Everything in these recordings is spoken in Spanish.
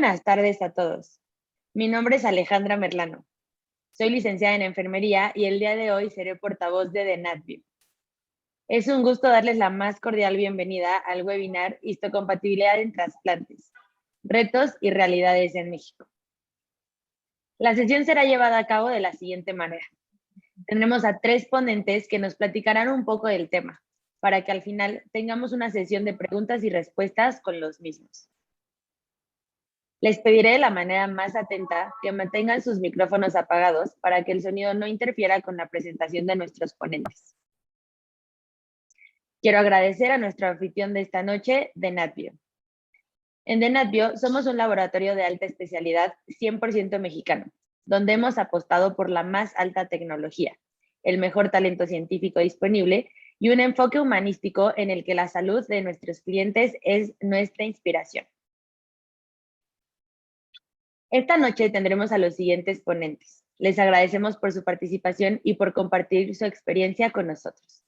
buenas tardes a todos. Mi nombre es Alejandra Merlano. Soy licenciada en enfermería y el día de hoy seré portavoz de DENATBIO. Es un gusto darles la más cordial bienvenida al webinar Histocompatibilidad en trasplantes, retos y realidades en México. La sesión será llevada a cabo de la siguiente manera. Tendremos a 3 ponentes que nos platicarán un poco del tema, para que al final tengamos una sesión de preguntas y respuestas con los mismos. Les pediré de la manera más atenta que mantengan sus micrófonos apagados para que el sonido no interfiera con la presentación de nuestros ponentes. Quiero agradecer a nuestro anfitrión de esta noche, DENATBIO. En DENATBIO somos un laboratorio de alta especialidad 100% mexicano, donde hemos apostado por la más alta tecnología, el mejor talento científico disponible y un enfoque humanístico en el que la salud de nuestros clientes es nuestra inspiración. Esta noche tendremos a los siguientes ponentes. Les agradecemos por su participación y por compartir su experiencia con nosotros.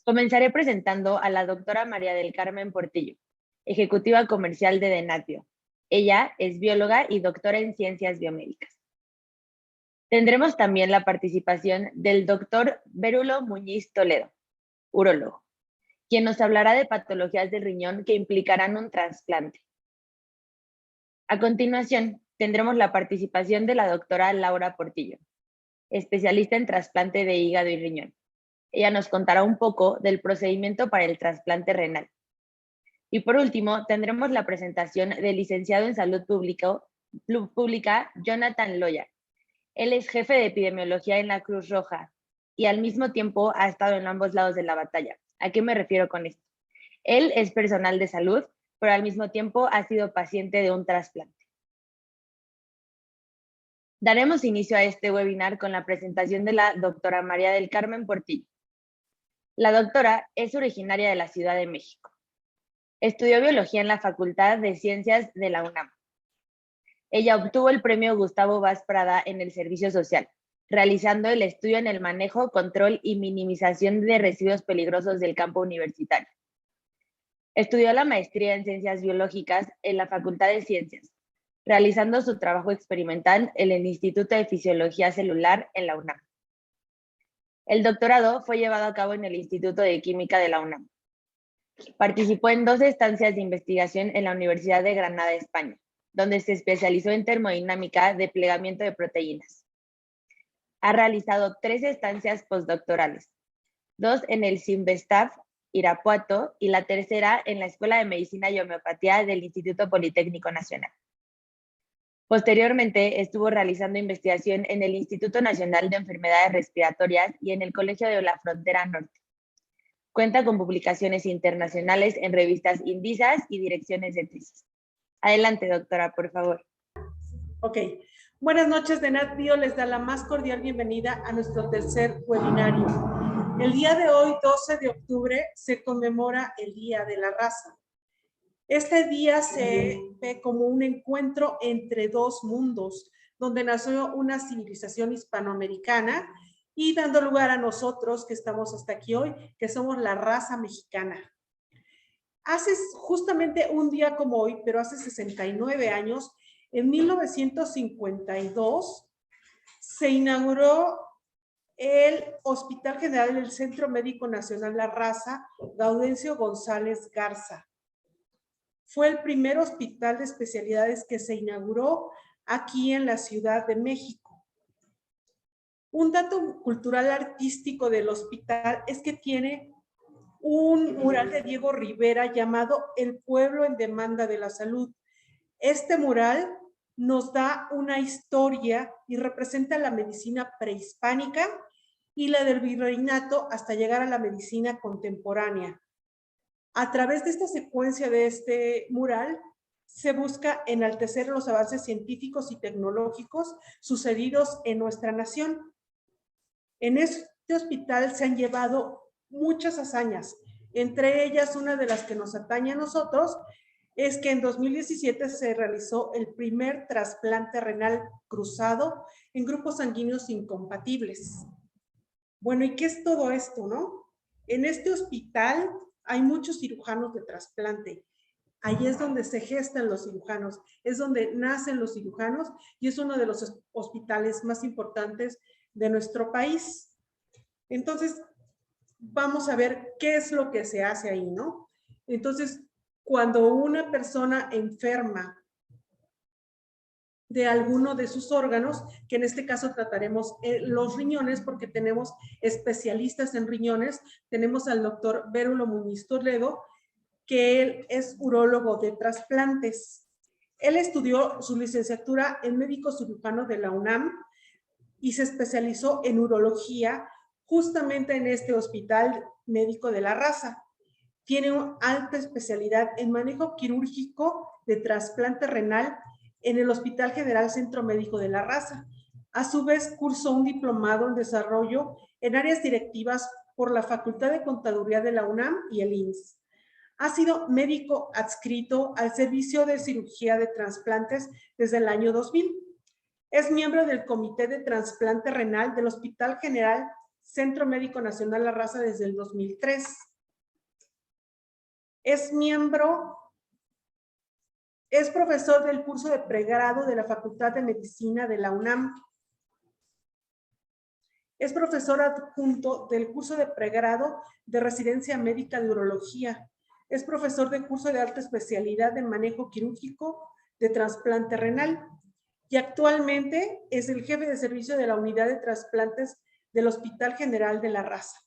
Comenzaré presentando a la doctora María del Carmen Portillo, ejecutiva comercial de DENATBIO. Ella es bióloga y doctora en ciencias biomédicas. Tendremos también la participación del doctor Vérulo Muñiz Toledo, urólogo, quien nos hablará de patologías del riñón que implicarán un trasplante. A continuación, tendremos la participación de la doctora Laura Portillo, especialista en trasplante de hígado y riñón. Ella nos contará un poco del procedimiento para el trasplante renal. Y por último, tendremos la presentación del licenciado en Salud Pública, Jonathan Loya. Él es jefe de epidemiología en la Cruz Roja y al mismo tiempo ha estado en ambos lados de la batalla. ¿A qué me refiero con esto? Él es personal de salud, pero al mismo tiempo ha sido paciente de un trasplante. Daremos inicio a este webinar con la presentación de la doctora María del Carmen Portillo. La doctora es originaria de la Ciudad de México. Estudió biología en la Facultad de Ciencias de la UNAM. Ella obtuvo el premio Gustavo Vaz Prada en el Servicio Social, realizando el estudio en el manejo, control y minimización de residuos peligrosos del campo universitario. Estudió la maestría en Ciencias Biológicas en la Facultad de Ciencias, realizando su trabajo experimental en el Instituto de Fisiología Celular en la UNAM. El doctorado fue llevado a cabo en el Instituto de Química de la UNAM. Participó en 2 estancias de investigación en la Universidad de Granada, España, donde se especializó en termodinámica de plegamiento de proteínas. Ha realizado 3 estancias postdoctorales, 2 en el CIMBESTAF, Irapuato, y la tercera en la Escuela de Medicina y Homeopatía del Instituto Politécnico Nacional. Posteriormente, estuvo realizando investigación en el Instituto Nacional de Enfermedades Respiratorias y en el Colegio de la Frontera Norte. Cuenta con publicaciones internacionales en revistas indisas y direcciones de tesis. Adelante, doctora, por favor. Ok. Buenas noches, DENATBIO les da la más cordial bienvenida a nuestro tercer webinario. El día de hoy, 12 de octubre, se conmemora el Día de la Raza. Este día se ve como un encuentro entre 2 mundos, donde nació una civilización hispanoamericana y dando lugar a nosotros que estamos hasta aquí hoy, que somos la raza mexicana. Hace justamente un día como hoy, pero hace 69 años, en 1952, se inauguró el Hospital General del Centro Médico Nacional La Raza, Gaudencio González Garza. Fue el primer hospital de especialidades que se inauguró aquí en la Ciudad de México. Un dato cultural artístico del hospital es que tiene un mural de Diego Rivera llamado El pueblo en demanda de la salud. Este mural nos da una historia y representa la medicina prehispánica y la del virreinato hasta llegar a la medicina contemporánea. A través de esta secuencia de este mural, se busca enaltecer los avances científicos y tecnológicos sucedidos en nuestra nación. En este hospital se han llevado muchas hazañas, entre ellas una de las que nos atañe a nosotros es que en 2017 se realizó el primer trasplante renal cruzado en grupos sanguíneos incompatibles. Bueno, ¿y qué es todo esto, no? En este hospital hay muchos cirujanos de trasplante. Ahí es donde se gestan los cirujanos, es donde nacen los cirujanos y es uno de los hospitales más importantes de nuestro país. Entonces, vamos a ver qué es lo que se hace ahí, ¿no? Entonces, cuando una persona enferma de alguno de sus órganos, que en este caso trataremos los riñones, porque tenemos especialistas en riñones, tenemos al doctor Vérulo Muñiz Toledo, que él es urólogo de trasplantes. Él estudió su licenciatura en médico cirujano de la UNAM y se especializó en urología justamente en este Hospital Médico de la Raza. Tiene una alta especialidad en manejo quirúrgico de trasplante renal en el Hospital General Centro Médico de la Raza. A su vez, cursó un diplomado en desarrollo en áreas directivas por la Facultad de Contaduría de la UNAM y el IMSS. Ha sido médico adscrito al Servicio de Cirugía de Trasplantes desde el año 2000. Es miembro del Comité de Trasplante Renal del Hospital General Centro Médico Nacional La Raza desde el 2003. Es profesor del curso de pregrado de la Facultad de Medicina de la UNAM. Es profesor adjunto del curso de pregrado de Residencia Médica de Urología. Es profesor del curso de alta especialidad de manejo quirúrgico de trasplante renal. Y actualmente es el jefe de servicio de la unidad de trasplantes del Hospital General de la Raza.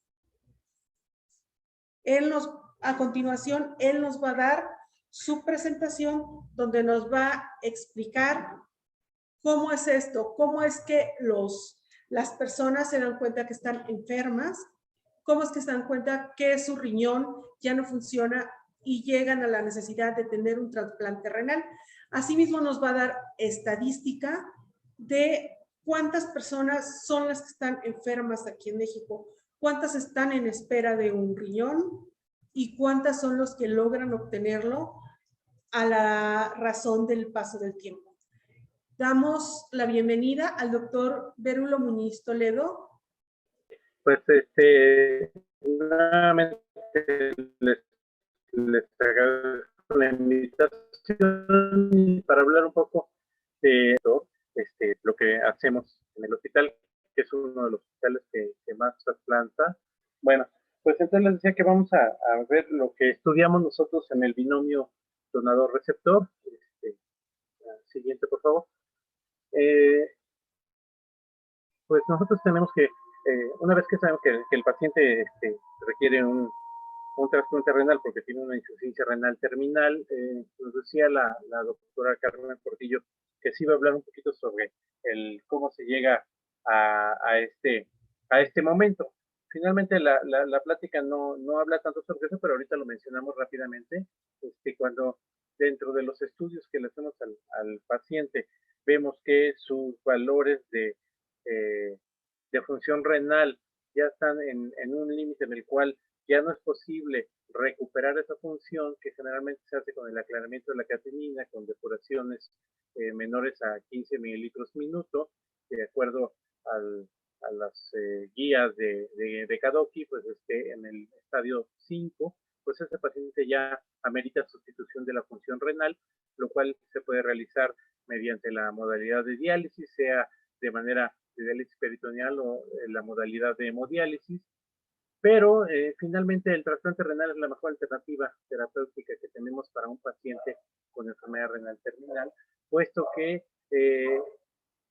A continuación, él nos va a dar su presentación donde nos va a explicar cómo es esto, cómo es que las personas se dan cuenta que están enfermas, cómo es que se dan cuenta que su riñón ya no funciona y llegan a la necesidad de tener un trasplante renal. Asimismo, nos va a dar estadística de cuántas personas son las que están enfermas aquí en México, cuántas están en espera de un riñón y cuántas son los que logran obtenerlo a la razón del paso del tiempo. Damos la bienvenida al doctor Vérulo Muñiz Toledo. Pues nuevamente les agradezco la invitación para hablar un poco de lo que hacemos en el hospital, que es uno de los hospitales que más trasplanta. Bueno, pues entonces les decía que vamos a ver lo que estudiamos nosotros en el binomio donador-receptor. Siguiente, por favor. Pues nosotros tenemos que, una vez que sabemos que el paciente requiere un trasplante renal porque tiene una insuficiencia renal terminal, nos decía la doctora Carmen Portillo que sí va a hablar un poquito sobre cómo se llega a este momento. Finalmente la plática no habla tanto sobre eso, pero ahorita lo mencionamos rápidamente. Cuando dentro de los estudios que le hacemos al paciente vemos que sus valores de función renal ya están en un límite en el cual ya no es posible recuperar esa función, que generalmente se hace con el aclaramiento de la creatinina, con depuraciones menores a 15 mililitros minuto, de acuerdo a las guías de Kadoki, pues en el estadio 5, pues ese paciente ya amerita sustitución de la función renal, lo cual se puede realizar mediante la modalidad de diálisis, sea de manera de diálisis peritoneal o la modalidad de hemodiálisis, pero finalmente el trasplante renal es la mejor alternativa terapéutica que tenemos para un paciente con enfermedad renal terminal, puesto que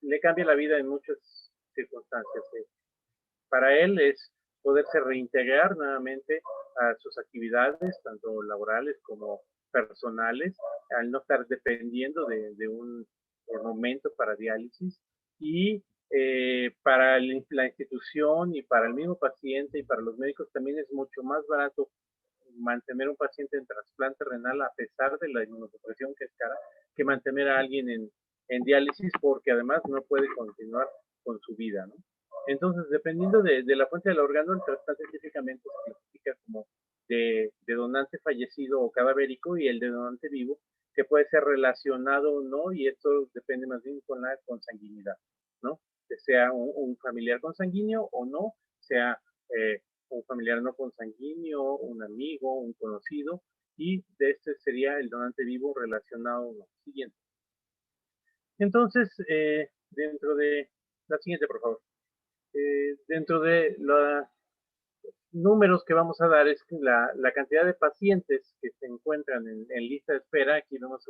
le cambia la vida en muchas circunstancias. Para él es poderse reintegrar nuevamente a sus actividades, tanto laborales como personales, al no estar dependiendo de un momento para diálisis, y para la institución y para el mismo paciente y para los médicos también es mucho más barato mantener un paciente en trasplante renal a pesar de la inmunosupresión que es cara, que mantener a alguien en diálisis, porque además no puede continuar con su vida, ¿no? Entonces, dependiendo de la fuente del órgano, el trasplante científicamente se clasifica como de donante fallecido o cadavérico, y el de donante vivo, que puede ser relacionado o no, y esto depende más bien con la consanguinidad, ¿no? Que sea un familiar consanguíneo o no, sea un familiar no consanguíneo, un amigo, un conocido, y de este sería el donante vivo relacionado al siguiente. Entonces, dentro de la siguiente, por favor. Dentro de los números que vamos a dar es que la cantidad de pacientes que se encuentran en lista de espera, aquí vemos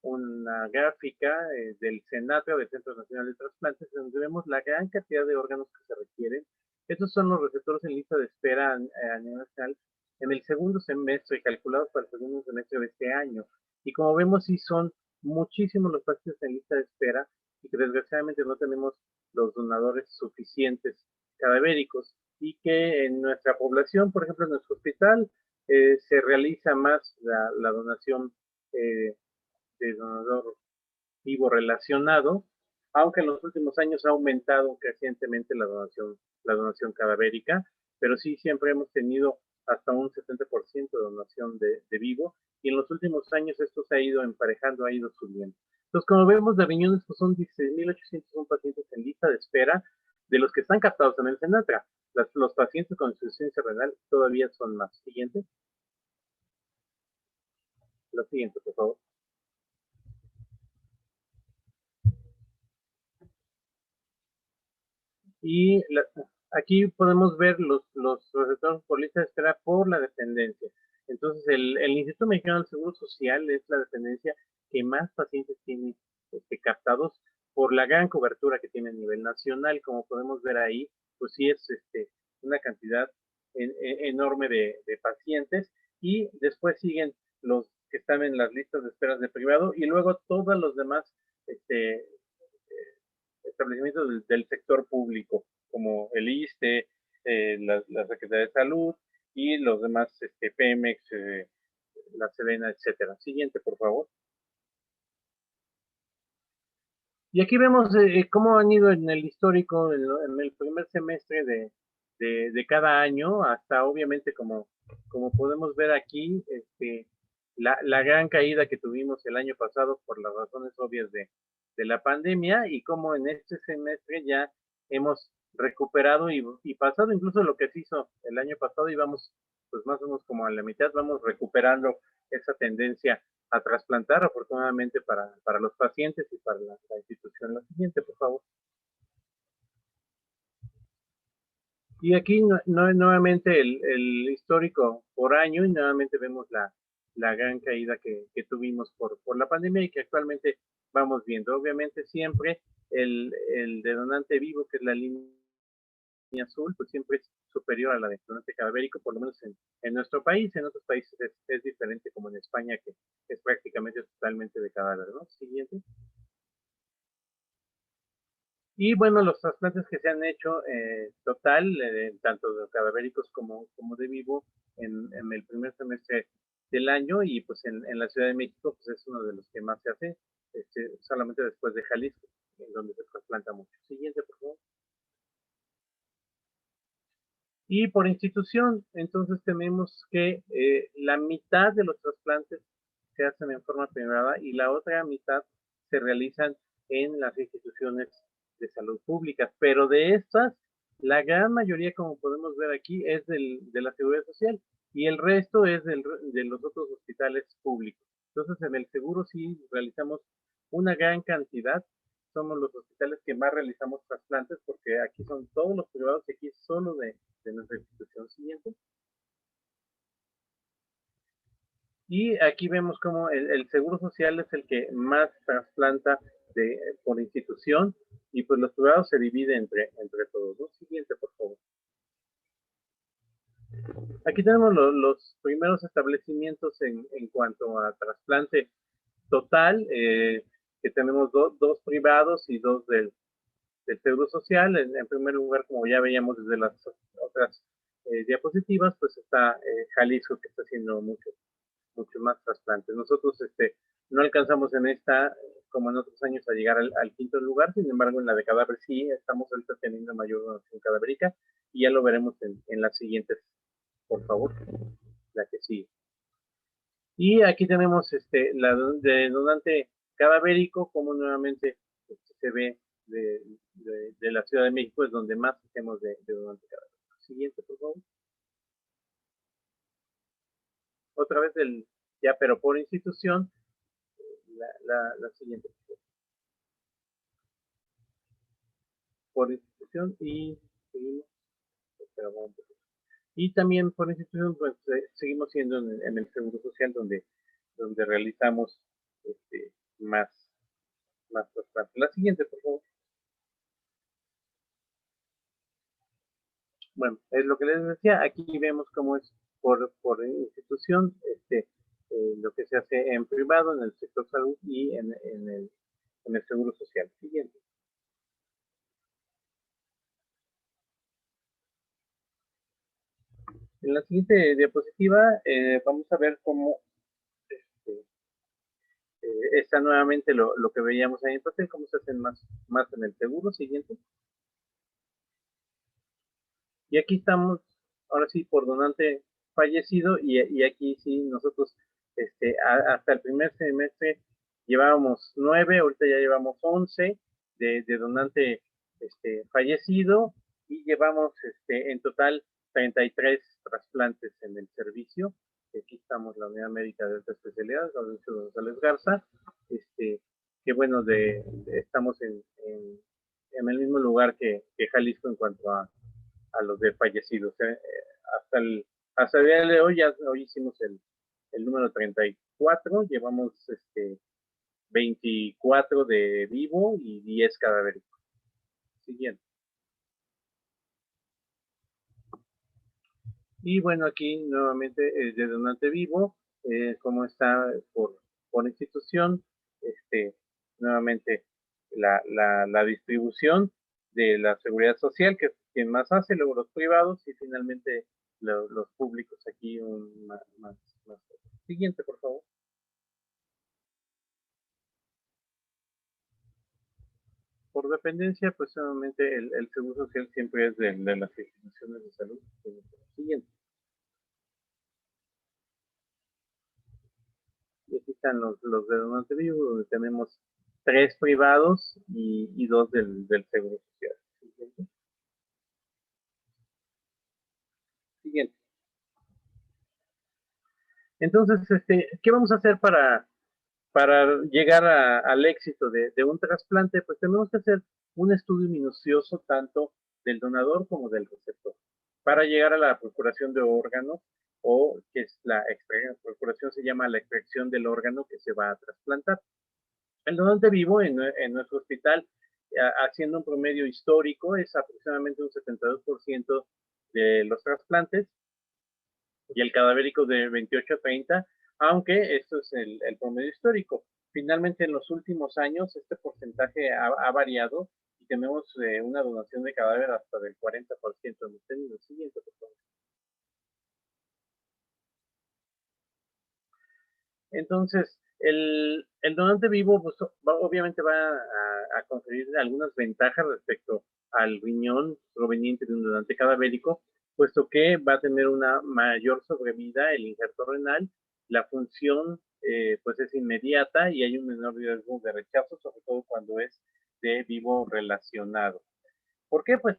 una gráfica del CENATRA, del Centro Nacional de Trasplantes, donde vemos la gran cantidad de órganos que se requieren. Estos son los receptores en lista de espera a nivel nacional en el segundo semestre, calculados para el segundo semestre de este año. Y como vemos, sí son muchísimos los pacientes en lista de espera y que desgraciadamente no tenemos los donadores suficientes cadavéricos y que en nuestra población, por ejemplo, en nuestro hospital, se realiza más la donación de donador vivo relacionado, aunque en los últimos años ha aumentado crecientemente la donación cadavérica, pero sí siempre hemos tenido hasta un 70% de donación de vivo, y en los últimos años esto se ha ido emparejando, ha ido subiendo. Entonces, como vemos, de riñones pues son 16.801 pacientes en lista de espera, de los que están captados en el CENATRA. Los pacientes con insuficiencia renal todavía son más. Siguiente. La siguiente, por favor. Y aquí podemos ver los receptores por lista de espera por la dependencia. Entonces, el Instituto Mexicano del Seguro Social es la dependencia que más pacientes tiene captados por la gran cobertura que tiene a nivel nacional. Como podemos ver ahí, pues sí es una cantidad enorme de pacientes, y después siguen los que están en las listas de esperas de privado, y luego todos los demás establecimientos del sector público, como el ISSSTE, la Secretaría de Salud y los demás, Pemex, la Sedena, etcétera. Siguiente, por favor. Y aquí vemos cómo han ido en el histórico, en el primer semestre de cada año, hasta obviamente como podemos ver aquí, la gran caída que tuvimos el año pasado por las razones obvias de la pandemia, y cómo en este semestre ya hemos recuperado y pasado incluso lo que se hizo el año pasado, y vamos pues más o menos como a la mitad, vamos recuperando esa tendencia a trasplantar, afortunadamente para los pacientes y para la institución. La siguiente, por favor. Y aquí nuevamente el histórico por año, y nuevamente vemos la gran caída que tuvimos por la pandemia y que actualmente vamos viendo. Obviamente siempre el de donante vivo, que es la línea azul, pues siempre es superior a la de donante cadavérico, por lo menos en nuestro país. En otros países es diferente, como en España, que es prácticamente totalmente de cadáver, ¿no? Siguiente. Y bueno, los trasplantes que se han hecho total, tanto de cadavéricos como de vivo, en el primer semestre del año, y pues en la Ciudad de México, pues es uno de los que más se hace, solamente después de Jalisco, en donde se trasplanta mucho. Siguiente, por favor. Y por institución, entonces tenemos que la mitad de los trasplantes se hacen en forma privada y la otra mitad se realizan en las instituciones de salud públicas. Pero de estas, la gran mayoría, como podemos ver aquí, es de la Seguridad Social, y el resto es de los otros hospitales públicos. Entonces, en el seguro sí realizamos una gran cantidad. Somos los hospitales que más realizamos trasplantes, porque aquí son todos los privados y aquí es solo de nuestra institución. Siguiente. Y aquí vemos cómo el Seguro Social es el que más trasplanta por institución, y pues los privados se dividen entre todos, ¿no? Siguiente, por favor. Aquí tenemos los primeros establecimientos en cuanto a trasplante total, que tenemos dos privados y dos del Seguro Social. En primer lugar, como ya veíamos desde las otras diapositivas, pues está Jalisco, que está haciendo mucho más trasplantes. Nosotros no alcanzamos en esta, como en otros años, a llegar al quinto lugar. Sin embargo, en la de cadáver sí estamos ahorita teniendo mayor donación cadavérica, y ya lo veremos en las siguientes, por favor, la que sigue. Y aquí tenemos la de donante cadavérico, como nuevamente se ve de la Ciudad de México, es donde más hacemos de donante cadavérico. Siguiente, por favor. otra vez ya, pero por institución, la siguiente. Por institución y seguimos. Y también por institución, pues seguimos siendo en el Seguro Social donde realizamos más trasplantes. La siguiente, por favor. Bueno, es lo que les decía, aquí vemos cómo es por institución, lo que se hace en privado, en el sector salud y en el Seguro Social. Siguiente. En la siguiente diapositiva vamos a ver cómo está nuevamente lo que veíamos ahí en papel, cómo se hacen más en el seguro. Siguiente. Y aquí estamos, ahora sí, por donante fallecido, y aquí sí, nosotros hasta el primer semestre llevábamos 9, ahorita ya llevamos 11 de donante fallecido, y llevamos en total 33 trasplantes en el servicio. Aquí estamos, la Unidad Médica de Alta Especialidad, Gaudencio González Garza, que bueno, estamos en el mismo lugar que Jalisco en cuanto a los de fallecidos. Hasta el día de hoy, hoy hicimos el número 34, llevamos 24 de vivo y 10 cadavéricos. Siguiente. Y bueno, aquí nuevamente de donante vivo, como está por institución, nuevamente la distribución de la seguridad social, que es quien más hace, luego los privados y finalmente los públicos aquí más. Siguiente, por favor. Por dependencia, pues nuevamente el seguro social siempre es de las instituciones de salud. Siguiente. Y aquí están los de donante vivo, donde tenemos 3 privados y 2 del seguro social. Siguiente. Siguiente. Entonces, ¿qué vamos a hacer para llegar al éxito de un trasplante? Pues tenemos que hacer un estudio minucioso tanto del donador como del receptor para llegar a la procuración de órganos, o que es la procuración, se llama la extracción del órgano que se va a trasplantar. El donante vivo en nuestro hospital, haciendo un promedio histórico, es aproximadamente un 72% de los trasplantes, y el cadavérico de 28 a 30, aunque esto es el promedio histórico. Finalmente, en los últimos años, este porcentaje ha variado y tenemos una donación de cadáver hasta del 40%. Hemos tenido. Siguiente, por favor. Entonces, el donante vivo, pues, obviamente va a conferir algunas ventajas respecto al riñón proveniente de un donante cadavérico, puesto que va a tener una mayor sobrevida el injerto renal, la función pues es inmediata y hay un menor riesgo de rechazo, sobre todo cuando es de vivo relacionado. ¿Por qué? Pues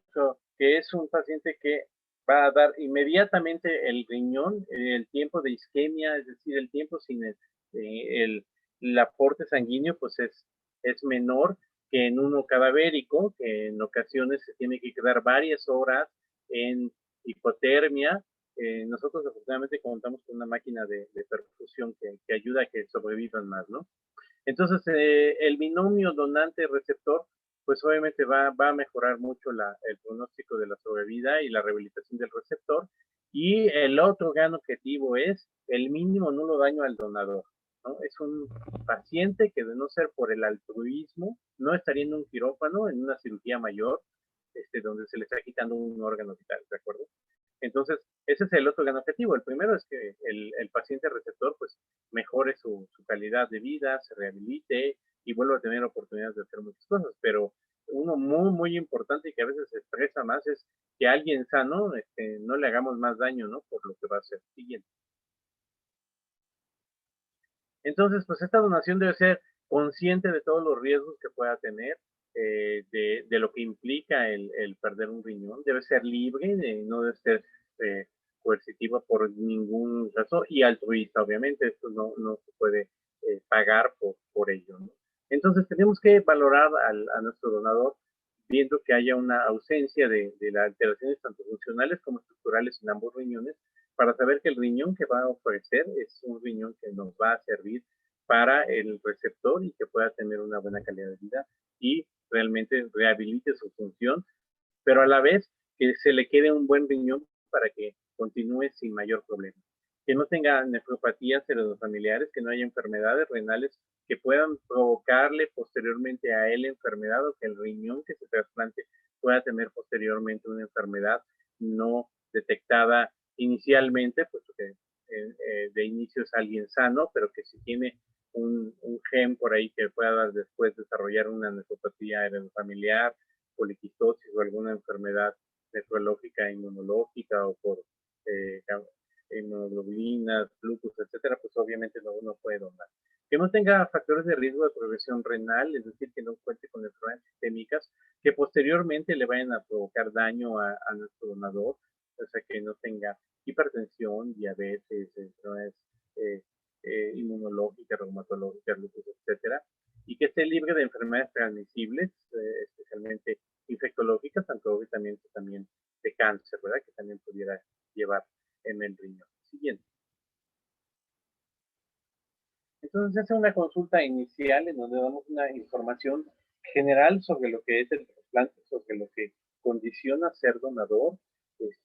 que es un paciente que va a dar inmediatamente el riñón, el tiempo de isquemia, es decir, el tiempo sin el aporte sanguíneo, pues es menor que en uno cadavérico, que en ocasiones se tiene que quedar varias horas en hipotermia. Nosotros afortunadamente contamos con una máquina de perfusión que ayuda a que sobrevivan más, ¿no? Entonces, el binomio donante-receptor, pues obviamente va a mejorar mucho el pronóstico de la sobrevida y la rehabilitación del receptor. Y el otro gran objetivo es el mínimo nulo daño al donador, ¿no? Es un paciente que, de no ser por el altruismo, no estaría en un quirófano, en una cirugía mayor, donde se le está quitando un órgano vital, ¿de acuerdo? Entonces, ese es el otro gran objetivo. El primero es que el paciente receptor pues mejore su calidad de vida, se rehabilite y vuelva a tener oportunidades de hacer muchas cosas. Pero uno muy, muy importante y que a veces se expresa más es que a alguien sano no le hagamos más daño, ¿no? Por lo que va a ser siguiente. Entonces, pues esta donación debe ser consciente de todos los riesgos que pueda tener, de lo que implica el perder un riñón. Debe ser libre, no debe ser coercitiva por ningún caso y altruista, obviamente, esto no se puede pagar por ello, ¿no? Entonces tenemos que valorar a nuestro donador viendo que haya una ausencia de las alteraciones tanto funcionales como estructurales en ambos riñones, para saber que el riñón que va a ofrecer es un riñón que nos va a servir para el receptor y que pueda tener una buena calidad de vida y realmente rehabilite su función, pero a la vez que se le quede un buen riñón para que continúe sin mayor problema. Que no tenga nefropatías heredofamiliares, que no haya enfermedades renales que puedan provocarle posteriormente a él enfermedad o que el riñón que se trasplante pueda tener posteriormente una enfermedad no detectada inicialmente, puesto que de inicio es alguien sano, pero que si tiene un gen por ahí que pueda después desarrollar una nefropatía heredofamiliar, poliquistosis o alguna enfermedad nefrológica, inmunológica o por hemoglobinas, glucos, etcétera, pues obviamente no puede donar. Que no tenga factores de riesgo de progresión renal, es decir, que no cuente con enfermedades sistémicas que posteriormente le vayan a provocar daño a nuestro donador, o sea, que no tenga hipertensión, diabetes, enfermedades inmunológicas, reumatológicas, lupus, etcétera, y que esté libre de enfermedades transmisibles, especialmente infectológicas, aunque obviamente también de cáncer, ¿verdad? Que también pudiera llevar en el riñón. Siguiente. Entonces se hace una consulta inicial en donde damos una información general sobre lo que es el trasplante, sobre lo que condiciona ser donador,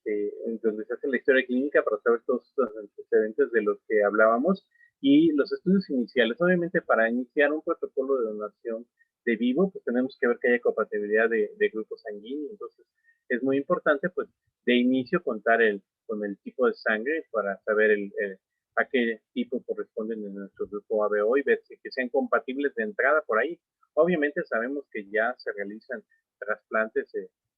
en donde se hace la historia clínica para saber todos los antecedentes de los que hablábamos y los estudios iniciales. Obviamente para iniciar un protocolo de donación de vivo, pues tenemos que ver que haya compatibilidad de grupos sanguíneos. Entonces es muy importante pues de inicio contar con el tipo de sangre para saber a qué tipo corresponden en nuestro grupo ABO y ver si que sean compatibles de entrada por ahí. Obviamente sabemos que ya se realizan trasplantes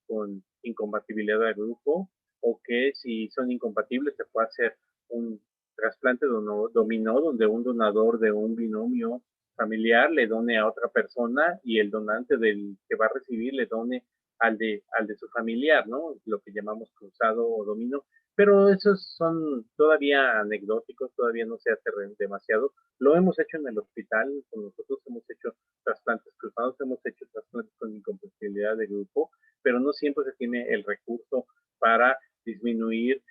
con incompatibilidad de grupo o que si son incompatibles se puede hacer un trasplante dominó donde un donador de un binomio familiar le done a otra persona y el donante del que va a recibir le done al de su familiar, ¿no? Lo que llamamos cruzado o dominó. Pero esos son todavía anecdóticos, todavía no se hace demasiado. Lo hemos hecho en el hospital, con nosotros hemos hecho trasplantes cruzados, hemos hecho trasplantes con incompatibilidad de grupo, pero no siempre se tiene el recurso para disminuir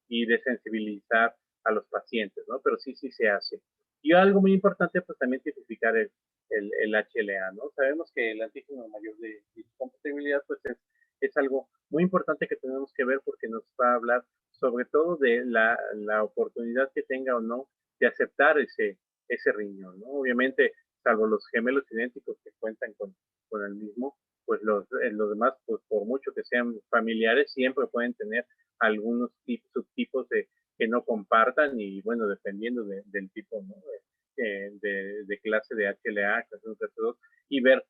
y desensibilizar a los pacientes, ¿no? Pero sí se hace. Y algo muy importante, pues también tipificar el HLA, ¿no? Sabemos que el antígeno mayor de incompatibilidad, pues es algo muy importante que tenemos que ver porque nos va a hablar sobre todo de la oportunidad que tenga o no de aceptar ese riñón, ¿no? Obviamente, salvo los gemelos idénticos que cuentan con el mismo, pues los demás, pues por mucho que sean familiares, siempre pueden tener algunos subtipos que no compartan y bueno, dependiendo del tipo, ¿no? De clase de HLA, clase 1, clase 2, y ver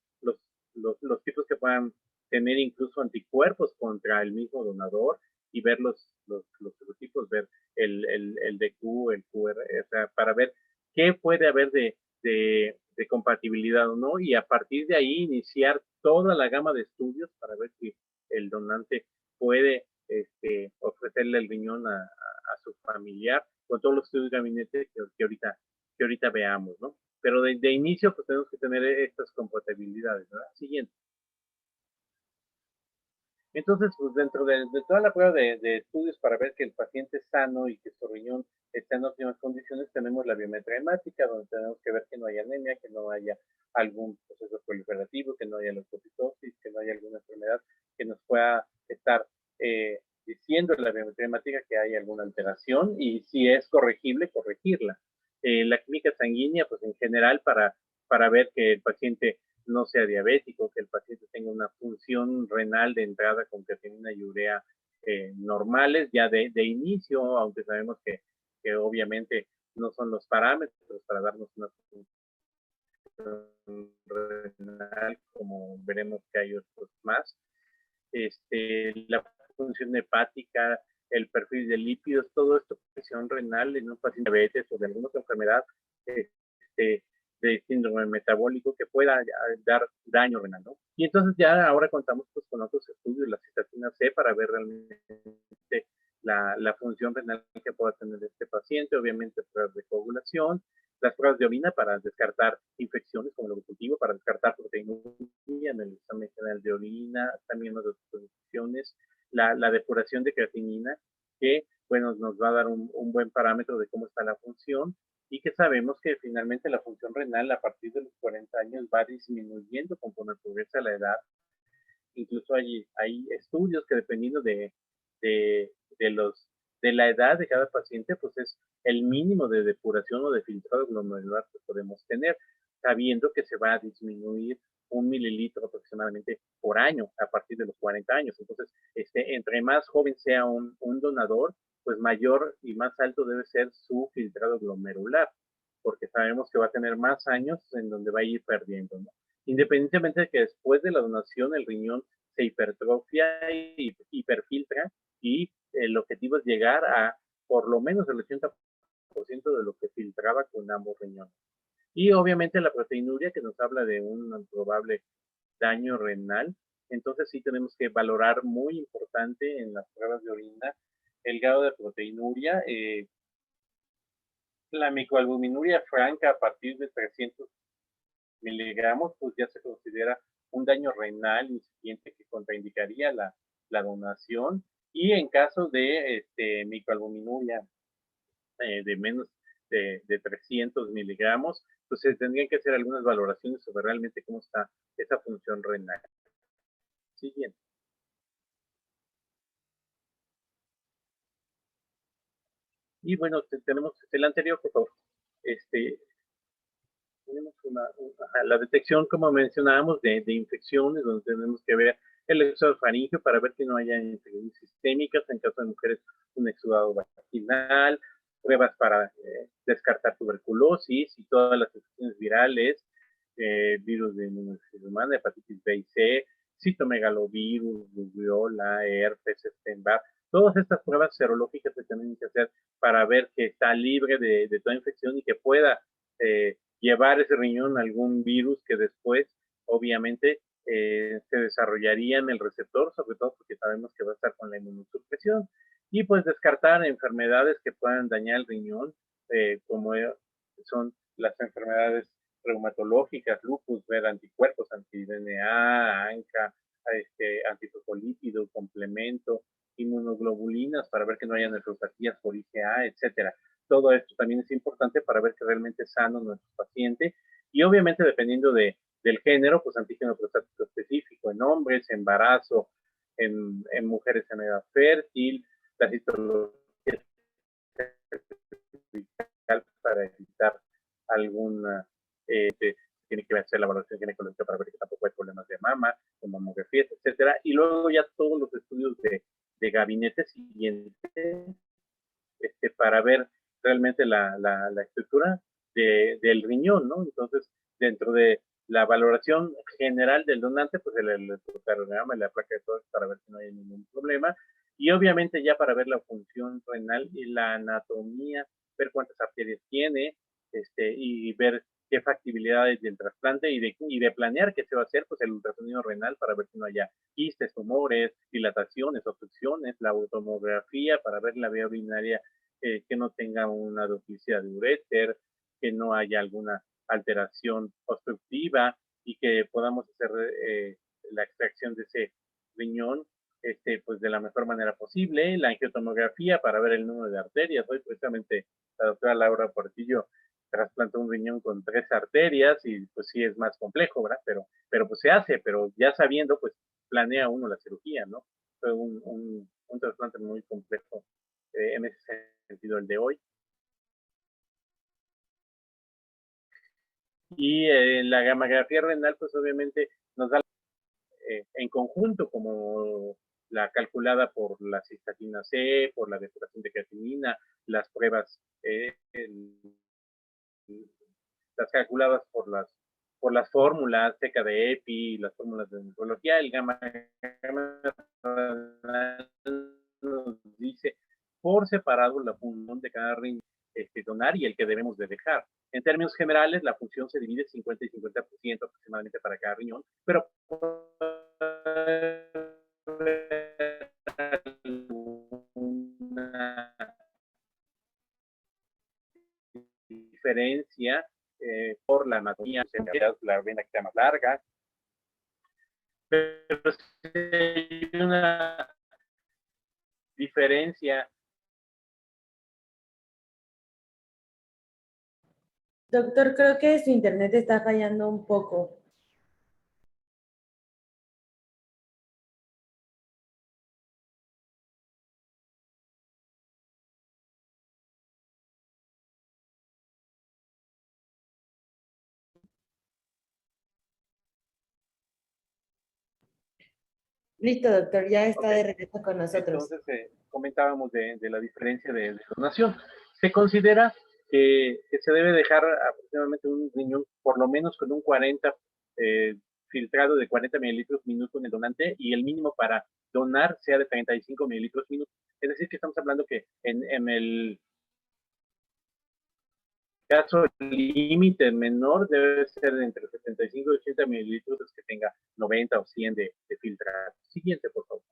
los tipos que puedan tener incluso anticuerpos contra el mismo donador y ver los serotipos, ver el DQ, el QR, o sea, para ver qué puede haber de compatibilidad o no, y a partir de ahí iniciar toda la gama de estudios para ver si el donante puede ofrecerle el riñón a su familiar con todos los estudios de gabinete que ahorita veamos, ¿no? Pero de inicio pues tenemos que tener estas compatibilidades, ¿verdad? Siguiente. Entonces, pues dentro de toda la prueba de estudios para ver que el paciente es sano y que su riñón está en óptimas condiciones, tenemos la biometría hemática, donde tenemos que ver que no haya anemia, que no haya algún proceso proliferativo, que no haya leucocitosis, que no haya alguna enfermedad que nos pueda estar diciendo en la biometría hemática que hay alguna alteración y si es corregible, corregirla. La química sanguínea, pues en general para ver que el paciente no sea diabético, que el paciente tenga una función renal de entrada con creatinina y urea normales ya de inicio, aunque sabemos que obviamente no son los parámetros para darnos una función renal, como veremos que hay otros más. La función hepática, el perfil de lípidos, todo esto, función renal en un paciente de diabetes o de alguna otra enfermedad, de síndrome metabólico que pueda dar daño renal, ¿no? Y entonces ya ahora contamos pues con otros estudios, la citocina C, para ver realmente la función renal que pueda tener este paciente, obviamente pruebas de coagulación, las pruebas de orina para descartar infecciones como el objetivo, para descartar proteinuria en el examen general de orina, también otras infecciones, la depuración de creatinina, que bueno, nos va a dar un buen parámetro de cómo está la función y que sabemos que finalmente la función renal a partir de los 40 años va disminuyendo conforme progresa la edad. Incluso hay estudios que dependiendo de, de la edad de cada paciente, pues es el mínimo de depuración o de filtrado glomerular que podemos tener, sabiendo que se va a disminuir 1 mililitro aproximadamente por año a partir de los 40 años. Entonces, entre más joven sea un donador, pues mayor y más alto debe ser su filtrado glomerular, porque sabemos que va a tener más años en donde va a ir perdiendo, ¿no? Independientemente de que después de la donación el riñón se hipertrofia y hiperfiltra, y el objetivo es llegar a por lo menos el 80% de lo que filtraba con ambos riñones. Y obviamente la proteinuria, que nos habla de un probable daño renal. Entonces sí tenemos que valorar muy importante en las pruebas de orina el grado de proteinuria. La microalbuminuria franca a partir de 300 miligramos, pues ya se considera un daño renal incipiente que contraindicaría la donación. Y en caso de microalbuminuria de menos de 300 miligramos, pues se tendrían que hacer algunas valoraciones sobre realmente cómo está esa función renal. Siguiente. Y bueno, tenemos el anterior, por favor. Tenemos la detección, como mencionábamos, de infecciones, donde tenemos que ver el exudado faríngeo para ver que no haya infecciones sistémicas, en caso de mujeres, un exudado vaginal, pruebas para descartar tuberculosis y todas las infecciones virales, virus de inmunodeficiencia humana, hepatitis B y C, citomegalovirus, rubiola, herpes, Epstein-Barr. Todas estas pruebas serológicas se tienen que hacer para ver que está libre de toda infección y que pueda llevar ese riñón a algún virus que después, obviamente, se desarrollaría en el receptor, sobre todo porque sabemos que va a estar con la inmunosupresión. Y pues descartar enfermedades que puedan dañar el riñón, como son las enfermedades reumatológicas, lupus, ver anticuerpos, anti-DNA, ANCA, antifosfolípido, complemento, inmunoglobulinas para ver que no haya nefropatías por IgA, etcétera. Todo esto también es importante para ver que realmente es sano nuestro paciente. Y obviamente, dependiendo del género, pues antígeno prostático específico en hombres, embarazo, en mujeres en edad fértil, la citología para evitar alguna, tiene que hacer la evaluación ginecológica para ver que tampoco hay problemas de mama, de mamografía, etcétera. Y luego ya todos los estudios de gabinete siguiente, para ver realmente la estructura del riñón, ¿no? Entonces, dentro de la valoración general del donante, pues el electrocardiograma y la placa de Torres para ver que no hay ningún problema. Y obviamente ya para ver la función renal y la anatomía, ver cuántas arterias tiene, y ver qué factibilidad hay del trasplante y de planear qué se va a hacer, pues el ultrasonido renal para ver que no haya quistes, tumores, dilataciones, obstrucciones, la automografía para ver la vía urinaria que no tenga una duplicidad de uréter, que no haya alguna alteración obstructiva y que podamos hacer la extracción de ese riñón pues de la mejor manera posible. La angiotomografía para ver el número de arterias. Hoy precisamente la doctora Laura Portillo trasplantó un riñón con 3 arterias y pues sí es más complejo, ¿verdad? Pero pues se hace, pero ya sabiendo, pues planea uno la cirugía, ¿no? Fue un trasplante muy complejo en ese sentido el de hoy. Y la gamografía renal, pues obviamente nos da en conjunto como la calculada por la cistatina C, por la depuración de creatinina, las pruebas, las calculadas por las fórmulas, TK de EPI, las fórmulas de nefrología, el gamma nos dice por separado la función de cada riñón donar y el que debemos de dejar. En términos generales, la función se divide 50 y 50% aproximadamente para cada riñón, pero diferencia por la anatomía, la vena que está más larga, pero sí hay una diferencia. Doctor, creo que su internet está fallando un poco. Listo, doctor, ya está de regreso con nosotros. Entonces, comentábamos de la diferencia de donación. Se considera que se debe dejar aproximadamente un riñón por lo menos con un 40 filtrado de 40 mililitros minuto en el donante, y el mínimo para donar sea de 35 mililitros minuto. Es decir, que estamos hablando que en el caso límite menor debe ser de entre 75 y 80 mililitros, que tenga 90 o 100 de filtrado. Siguiente, por favor.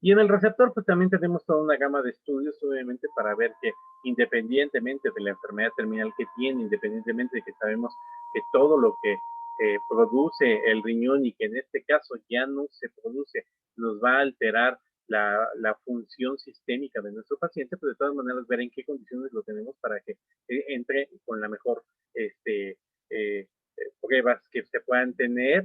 Y en el receptor, pues también tenemos toda una gama de estudios, obviamente, para ver que independientemente de la enfermedad terminal que tiene, independientemente de que sabemos que todo lo que produce el riñón, y que en este caso ya no se produce, nos va a alterar la función sistémica de nuestro paciente, pues de todas maneras ver en qué condiciones lo tenemos para que entre con la mejor pruebas que se puedan tener,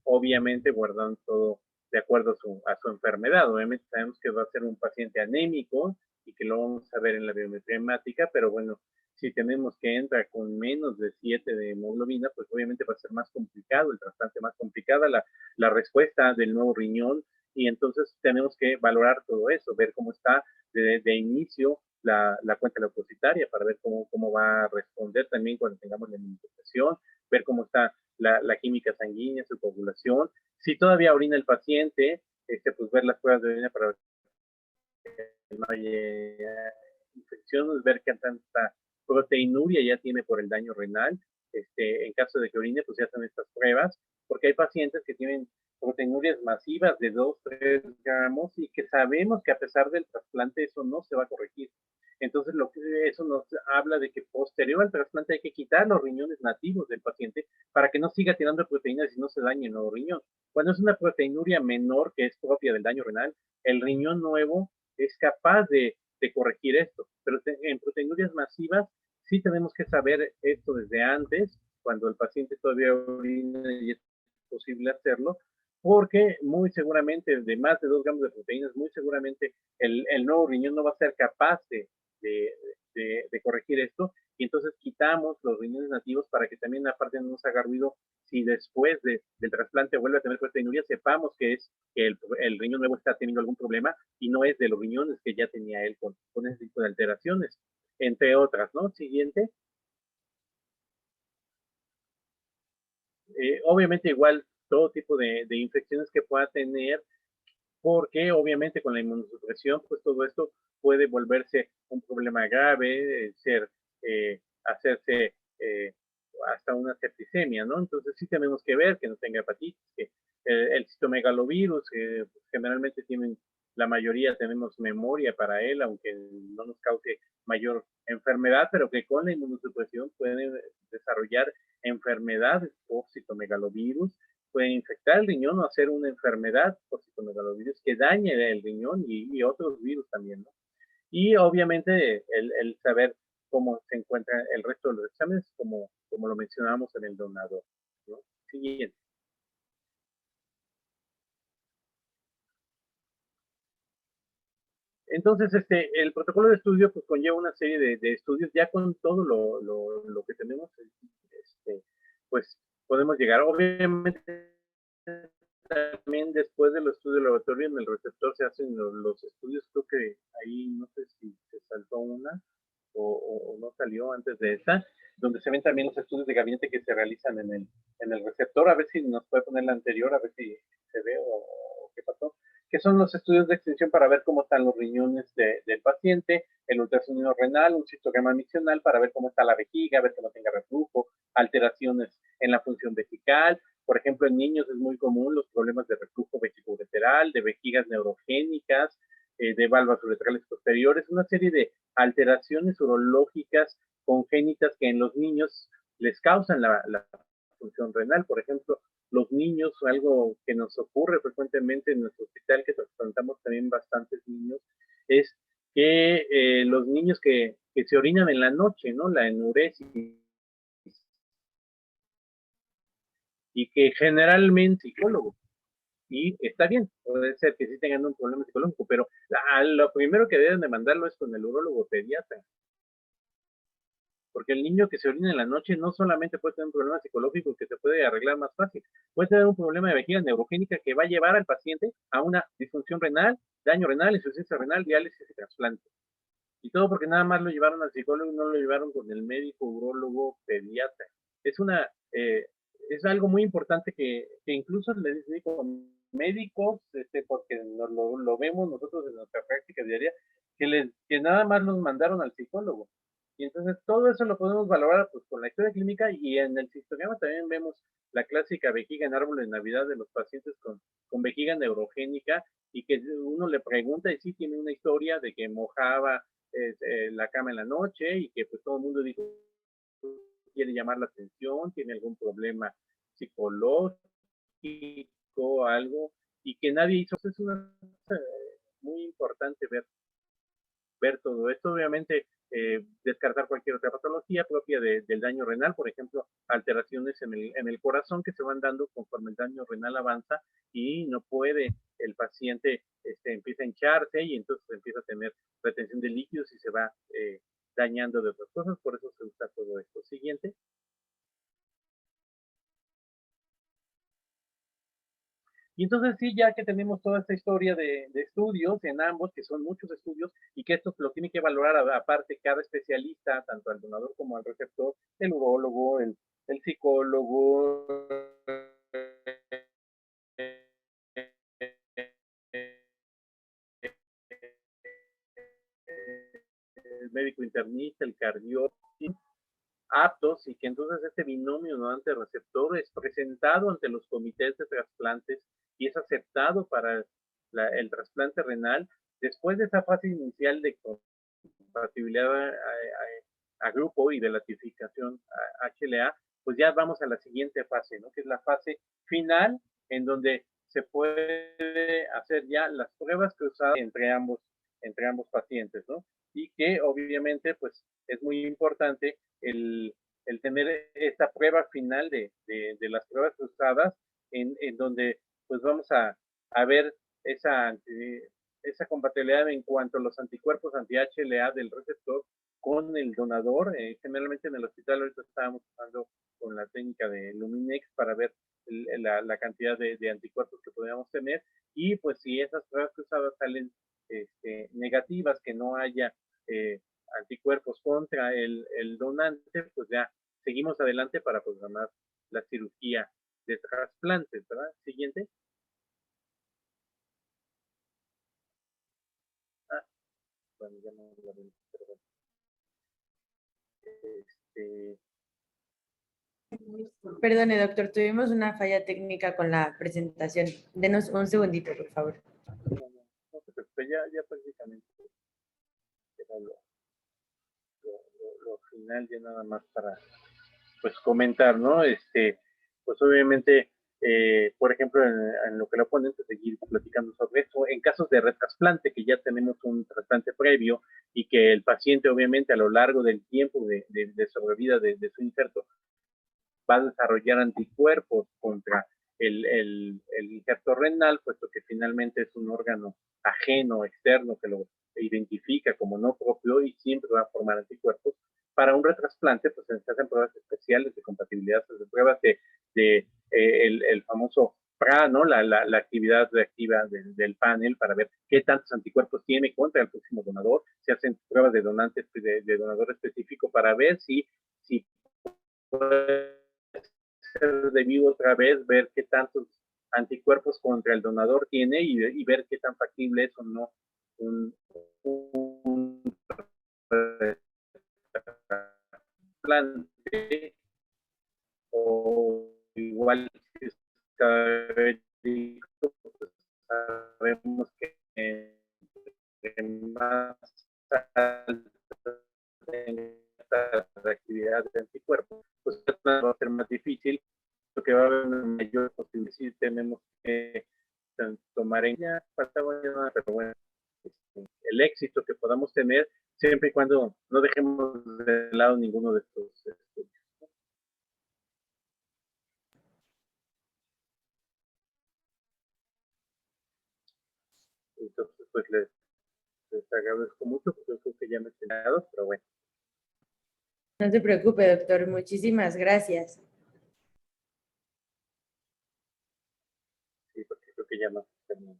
obviamente guardando todo de acuerdo a su enfermedad. Obviamente sabemos que va a ser un paciente anémico y que lo vamos a ver en la biometría hemática, pero bueno, si tenemos que entrar con menos de 7 de hemoglobina, pues obviamente va a ser más complicado el trasplante, más complicada la respuesta del nuevo riñón, y entonces tenemos que valorar todo eso, ver cómo está de inicio la cuenta leucocitaria, para ver cómo va a responder también cuando tengamos la inmunización, ver cómo está la química sanguínea, su coagulación. Si todavía orina el paciente, pues ver las pruebas de orina para ver que no haya infecciones, ver qué tanta proteinuria ya tiene por el daño renal. En caso de que orine, pues ya hacen estas pruebas, porque hay pacientes que tienen proteinurias masivas de 2, 3 gramos, y que sabemos que a pesar del trasplante eso no se va a corregir. Entonces, eso nos habla de que posterior al trasplante hay que quitar los riñones nativos del paciente para que no siga tirando proteínas y no se dañe el nuevo riñón. Cuando es una proteinuria menor, que es propia del daño renal, el riñón nuevo es capaz de corregir esto. Pero en proteinurias masivas sí tenemos que saber esto desde antes, cuando el paciente todavía orina y es posible hacerlo, porque muy seguramente de más de 2 gramos de proteínas, muy seguramente el nuevo riñón no va a ser capaz de corregir esto, y entonces quitamos los riñones nativos para que también, aparte, no nos haga ruido si después del trasplante vuelve a tener proteinuria, sepamos que es que el riñón nuevo está teniendo algún problema y no es de los riñones que ya tenía él con ese tipo de alteraciones, entre otras, ¿no? Siguiente. Obviamente igual todo tipo de infecciones que pueda tener, porque obviamente con la inmunosupresión, pues todo esto puede volverse un problema grave, hacerse hasta una septicemia, ¿no? Entonces sí tenemos que ver que no tenga hepatitis, que el citomegalovirus, generalmente tienen, la mayoría tenemos memoria para él, aunque no nos cause mayor enfermedad, pero que con la inmunosupresión pueden desarrollar enfermedades por citomegalovirus, pueden infectar el riñón o hacer una enfermedad por citomegalovirus que dañe el riñón y otros virus también, ¿no? Y obviamente el saber cómo se encuentra el resto de los exámenes, como lo mencionábamos en el donador, ¿no? Siguiente. Entonces, el protocolo de estudio pues conlleva una serie de estudios. Ya con todo lo que tenemos, pues podemos llegar. Obviamente, también después de los estudios de laboratorio en el receptor se hacen los estudios. Creo que ahí no sé si se saltó una o no salió antes de esta, donde se ven también los estudios de gabinete que se realizan en el receptor. A ver si nos puede poner la anterior, a ver si se ve o qué pasó, que son los estudios de extensión para ver cómo están los riñones del paciente, el ultrasonido renal, un cistograma miccional para ver cómo está la vejiga, ver que no tenga reflujo, alteraciones en la función vesical. Por ejemplo, en niños es muy común los problemas de reflujo vesicoureteral, de vejigas neurogénicas, de valvas uretrales posteriores, una serie de alteraciones urológicas congénitas que en los niños les causan la función renal. Por ejemplo, los niños, algo que nos ocurre frecuentemente en nuestro hospital, que tratamos también bastantes niños, es que los niños que se orinan en la noche, ¿no? La enuresis. Y que generalmente psicólogo. Y está bien, puede ser que sí tengan un problema psicológico, pero lo primero que deben de mandarlo es con el urólogo pediatra. Porque el niño que se orina en la noche no solamente puede tener un problema psicológico que se puede arreglar más fácil, puede tener un problema de vejiga neurogénica que va a llevar al paciente a una disfunción renal, daño renal, insuficiencia renal, diálisis y trasplante. Y todo porque nada más lo llevaron al psicólogo y no lo llevaron con el médico urólogo pediatra. Es es algo muy importante que incluso les digo médicos, porque lo vemos nosotros en nuestra práctica diaria, que nada más los mandaron al psicólogo. Y entonces todo eso lo podemos valorar pues, con la historia clínica, y en el histograma también vemos la clásica vejiga en árbol de Navidad de los pacientes con vejiga neurogénica, y que uno le pregunta y sí tiene una historia de que mojaba la cama en la noche y que pues todo el mundo dijo quiere llamar la atención, tiene algún problema psicológico, algo, y que nadie hizo. Es muy importante ver todo esto. Obviamente, descartar cualquier otra patología propia del daño renal, por ejemplo, alteraciones en el corazón que se van dando conforme el daño renal avanza y no puede el paciente empieza a hincharse y entonces empieza a tener retención de líquidos y se va dañando de otras cosas. Por eso se usa todo esto. Siguiente. Y entonces sí, ya que tenemos toda esta historia de estudios en ambos, que son muchos estudios, y que esto lo tiene que valorar aparte cada especialista, tanto al donador como al receptor, el urólogo, el psicólogo, el médico internista, el cardiólogo, aptos, y que entonces este binomio donante-receptor es presentado ante los comités de trasplantes y es aceptado para el trasplante renal. Después de esa fase inicial de compatibilidad a grupo y de la tipificación HLA, pues ya vamos a la siguiente fase, ¿no? Que es la fase final, en donde se puede hacer ya las pruebas cruzadas entre ambos pacientes, ¿no? Y que obviamente pues es muy importante el tener esta prueba final de las pruebas cruzadas en donde pues vamos a ver esa compatibilidad en cuanto a los anticuerpos anti-HLA del receptor con el donador. Generalmente en el hospital ahorita estábamos usando con la técnica de Luminex para ver la cantidad de anticuerpos que podíamos tener, y pues si esas pruebas cruzadas salen negativas, que no haya anticuerpos contra el donante, pues ya seguimos adelante para programar la cirugía de trasplantes, ¿verdad? Siguiente. Bueno, ya no lo vemos, pero bueno. Perdone, doctor, tuvimos una falla técnica con la presentación. Denos un segundito, por favor. No se preocupe, ya prácticamente era lo final, ya nada más para pues comentar, ¿no? Pues obviamente, por ejemplo, en lo que lo ponen, pues seguir platicando sobre eso. En casos de retrasplante, que ya tenemos un trasplante previo y que el paciente, obviamente, a lo largo del tiempo de sobrevida de su injerto, va a desarrollar anticuerpos contra el injerto renal, puesto que finalmente es un órgano ajeno, externo, que lo identifica como no propio y siempre va a formar anticuerpos. Para un retrasplante, pues se hacen pruebas especiales de compatibilidad, se hacen pruebas el famoso PRA, ¿no? La actividad reactiva del panel para ver qué tantos anticuerpos tiene contra el próximo donador. Se hacen pruebas de donantes, de donador específico para ver si puede ser debido otra vez, ver qué tantos anticuerpos contra el donador tiene y ver qué tan factible es o no un trasplante, o igual si sabemos que alta reactividad de anticuerpos, pues va a ser más difícil, porque va a haber una mayor posibilidad. Sí, tenemos que tomar en cuenta, pero bueno, el éxito que podamos tener siempre y cuando no dejemos de lado ninguno de estos estudios. Entonces, pues les agradezco mucho, porque creo que ya me he enterado, pero bueno. No se preocupe, doctor. Muchísimas gracias. Sí, porque creo que ya no termino.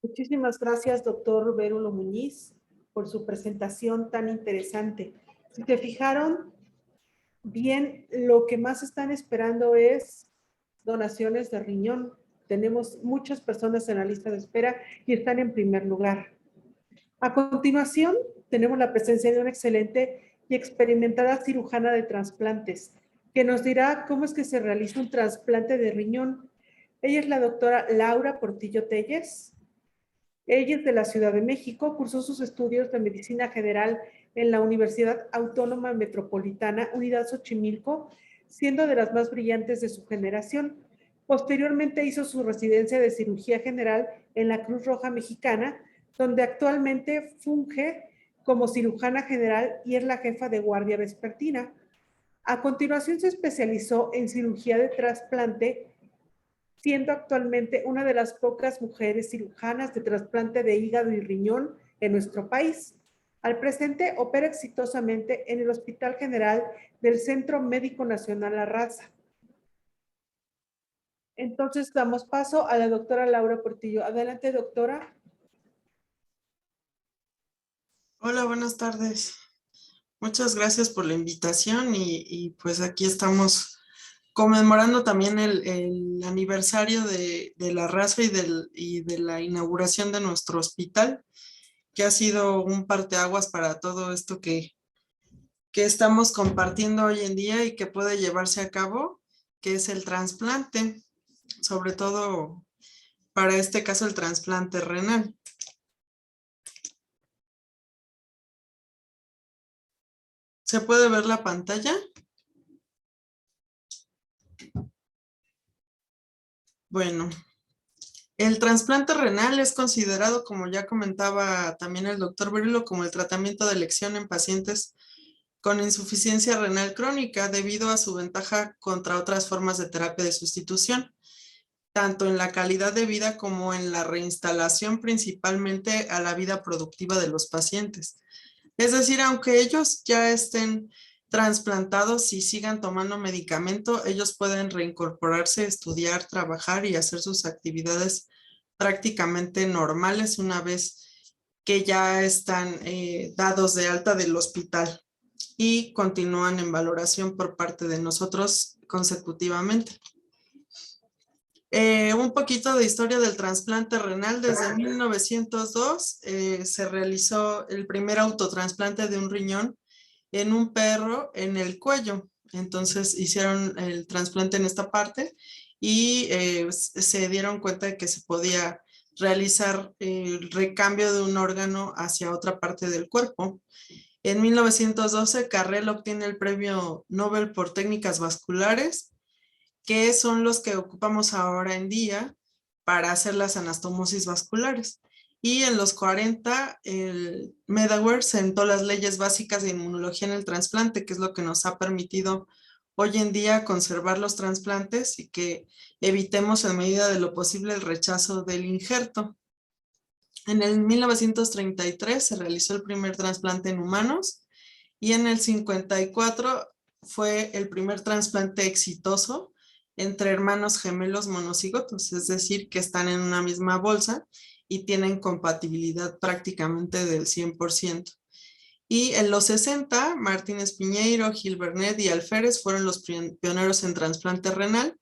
Muchísimas gracias, doctor Vérulo Muñiz, por su presentación tan interesante. Si te fijaron bien, lo que más están esperando es donaciones de riñón. Tenemos muchas personas en la lista de espera y están en primer lugar. A continuación, tenemos la presencia de una excelente y experimentada cirujana de trasplantes, que nos dirá cómo es que se realiza un trasplante de riñón. Ella es la doctora Laura Portillo Telles. Ella es de la Ciudad de México, cursó sus estudios de medicina general en la Universidad Autónoma Metropolitana, Unidad Xochimilco, siendo de las más brillantes de su generación. Posteriormente hizo su residencia de cirugía general en la Cruz Roja Mexicana, donde actualmente funge como cirujana general y es la jefa de guardia vespertina. A continuación se especializó en cirugía de trasplante, siendo actualmente una de las pocas mujeres cirujanas de trasplante de hígado y riñón en nuestro país. Al presente opera exitosamente en el Hospital General del Centro Médico Nacional La Raza. Entonces damos paso a la doctora Laura Portillo. Adelante, doctora. Hola, buenas tardes. Muchas gracias por la invitación y pues aquí estamos conmemorando también el aniversario de la raza y de la inauguración de nuestro hospital, que ha sido un parteaguas para todo esto que estamos compartiendo hoy en día y que puede llevarse a cabo, que es el trasplante, sobre todo para este caso el trasplante renal. ¿Se puede ver la pantalla? Bueno, el trasplante renal es considerado, como ya comentaba también el doctor Vérulo, como el tratamiento de elección en pacientes con insuficiencia renal crónica debido a su ventaja contra otras formas de terapia de sustitución, tanto en la calidad de vida como en la reinstalación principalmente a la vida productiva de los pacientes. Es decir, aunque ellos ya estén trasplantados y sigan tomando medicamento, ellos pueden reincorporarse, estudiar, trabajar y hacer sus actividades prácticamente normales una vez que ya están dados de alta del hospital y continúan en valoración por parte de nosotros consecutivamente. Un poquito de historia del trasplante renal. Desde 1902 se realizó el primer autotrasplante de un riñón en un perro en el cuello. Entonces hicieron el trasplante en esta parte y se dieron cuenta de que se podía realizar el recambio de un órgano hacia otra parte del cuerpo. En 1912, Carrel obtiene el premio Nobel por técnicas vasculares, que son los que ocupamos ahora en día para hacer las anastomosis vasculares. Y en los 40, el Medawar sentó las leyes básicas de inmunología en el trasplante, que es lo que nos ha permitido hoy en día conservar los trasplantes y que evitemos en medida de lo posible el rechazo del injerto. En el 1933 se realizó el primer trasplante en humanos y en el 54 fue el primer trasplante exitoso entre hermanos gemelos monocigotos, es decir, que están en una misma bolsa y tienen compatibilidad prácticamente del 100%. Y en los 60, Martínez Piñeiro, Gil Bernet y Alférez fueron los pioneros en trasplante renal.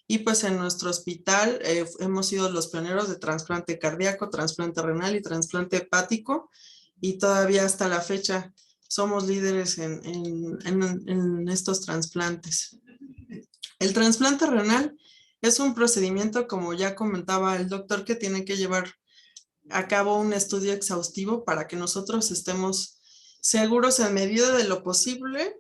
Y pues en nuestro hospital hemos sido los pioneros de trasplante cardíaco, trasplante renal y trasplante hepático. Y todavía hasta la fecha somos líderes en estos trasplantes. El trasplante renal Es un procedimiento, como ya comentaba el doctor, que tiene que llevar a cabo un estudio exhaustivo para que nosotros estemos seguros en medida de lo posible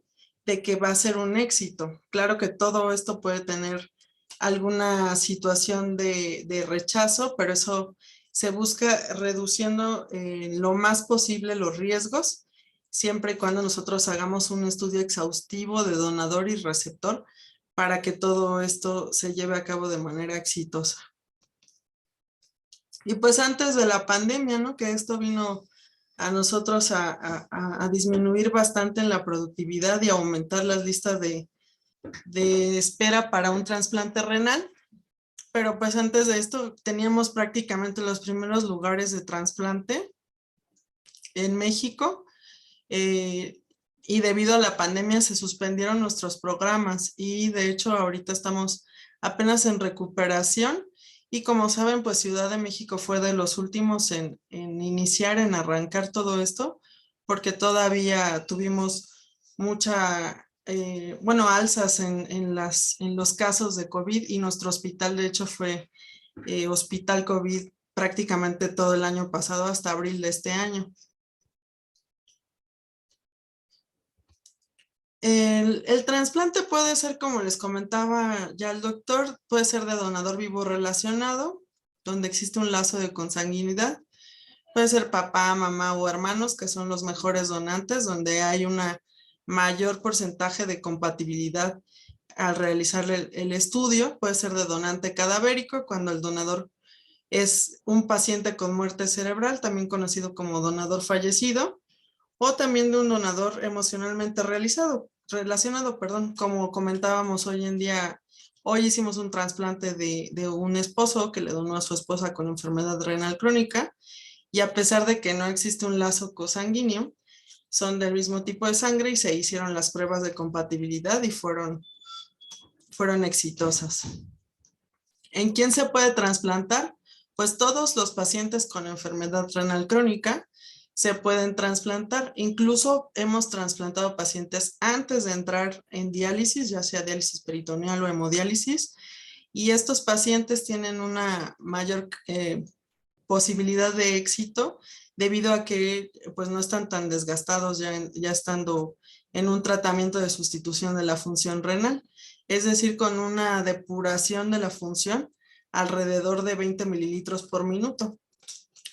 de que va a ser un éxito. Claro que todo esto puede tener alguna situación de rechazo, pero eso se busca reduciendo lo más posible los riesgos, siempre y cuando nosotros hagamos un estudio exhaustivo de donador y receptor para que todo esto se lleve a cabo de manera exitosa. Y pues antes de la pandemia, ¿no? Que esto vino a nosotros a disminuir bastante en la productividad y aumentar las listas de espera para un trasplante renal. Pero pues antes de esto teníamos prácticamente los primeros lugares de trasplante en México. Y debido a la pandemia se suspendieron nuestros programas y de hecho ahorita estamos apenas en recuperación. Y como saben, pues Ciudad de México fue de los últimos en iniciar, en arrancar todo esto, porque todavía tuvimos mucha, alzas en los casos de COVID y nuestro hospital de hecho fue hospital COVID prácticamente todo el año pasado hasta abril de este año. El trasplante puede ser, como les comentaba ya el doctor, puede ser de donador vivo relacionado, donde existe un lazo de consanguinidad. Puede ser papá, mamá o hermanos, que son los mejores donantes, donde hay una mayor porcentaje de compatibilidad al realizar el estudio. Puede ser de donante cadavérico, cuando el donador es un paciente con muerte cerebral, también conocido como donador fallecido, o también de un donador emocionalmente relacionado, como comentábamos hoy en día. Hoy hicimos un trasplante de un esposo que le donó a su esposa con enfermedad renal crónica, y a pesar de que no existe un lazo cosanguíneo, son del mismo tipo de sangre y se hicieron las pruebas de compatibilidad y fueron exitosas. ¿En quién se puede trasplantar? Pues todos los pacientes con enfermedad renal crónica se pueden trasplantar. Incluso hemos trasplantado pacientes antes de entrar en diálisis, ya sea diálisis peritoneal o hemodiálisis, y estos pacientes tienen una mayor posibilidad de éxito debido a que pues no están tan desgastados ya estando en un tratamiento de sustitución de la función renal, es decir, con una depuración de la función alrededor de 20 mililitros por minuto.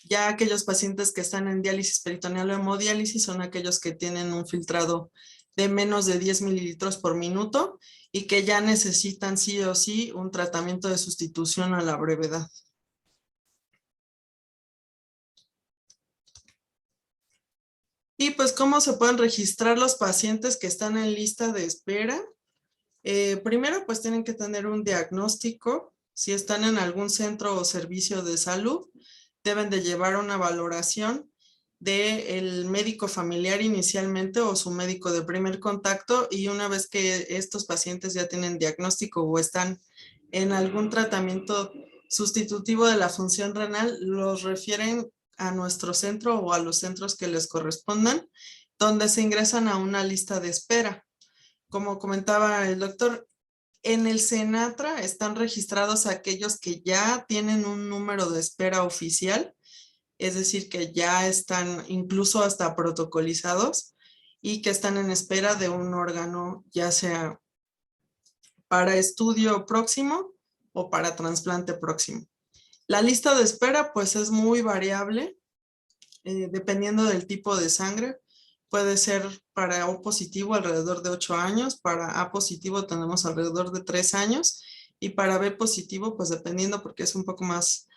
Ya aquellos pacientes que están en diálisis peritoneal o hemodiálisis son aquellos que tienen un filtrado de menos de 10 mililitros por minuto y que ya necesitan sí o sí un tratamiento de sustitución a la brevedad. Y pues, ¿cómo se pueden registrar los pacientes que están en lista de espera? Primero, pues tienen que tener un diagnóstico. Si están en algún centro o servicio de salud, deben de llevar una valoración del médico familiar inicialmente o su médico de primer contacto, y una vez que estos pacientes ya tienen diagnóstico o están en algún tratamiento sustitutivo de la función renal, los refieren a nuestro centro o a los centros que les correspondan, donde se ingresan a una lista de espera. Como comentaba el doctor, en el Senatra están registrados aquellos que ya tienen un número de espera oficial, es decir, que ya están incluso hasta protocolizados y que están en espera de un órgano, ya sea para estudio próximo o para trasplante próximo. La lista de espera pues es muy variable, dependiendo del tipo de sangre. Puede ser para O positivo alrededor de 8 años, para A positivo tenemos alrededor de 3 años, y para B positivo, pues dependiendo, porque es un poco más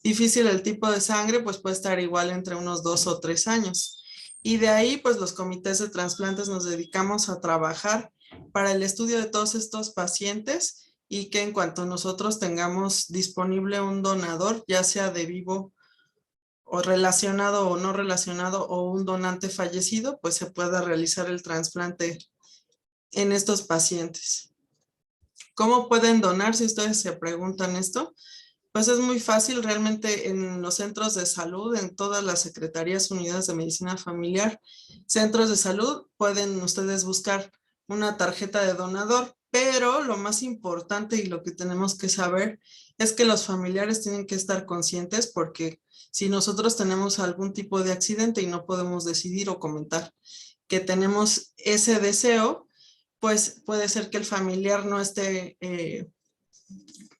difícil el tipo de sangre, pues puede estar igual entre unos 2 o 3 años. Y de ahí, pues los comités de trasplantes nos dedicamos a trabajar para el estudio de todos estos pacientes, y que en cuanto nosotros tengamos disponible un donador, ya sea de vivo o relacionado o no relacionado, o un donante fallecido, pues se pueda realizar el trasplante en estos pacientes. ¿Cómo pueden donar? Si ustedes se preguntan esto, pues es muy fácil. Realmente en los centros de salud, en todas las secretarías, unidades de medicina familiar, centros de salud, pueden ustedes buscar una tarjeta de donador. Pero lo más importante y lo que tenemos que saber es que los familiares tienen que estar conscientes, porque si nosotros tenemos algún tipo de accidente y no podemos decidir o comentar que tenemos ese deseo, pues puede ser que el familiar no esté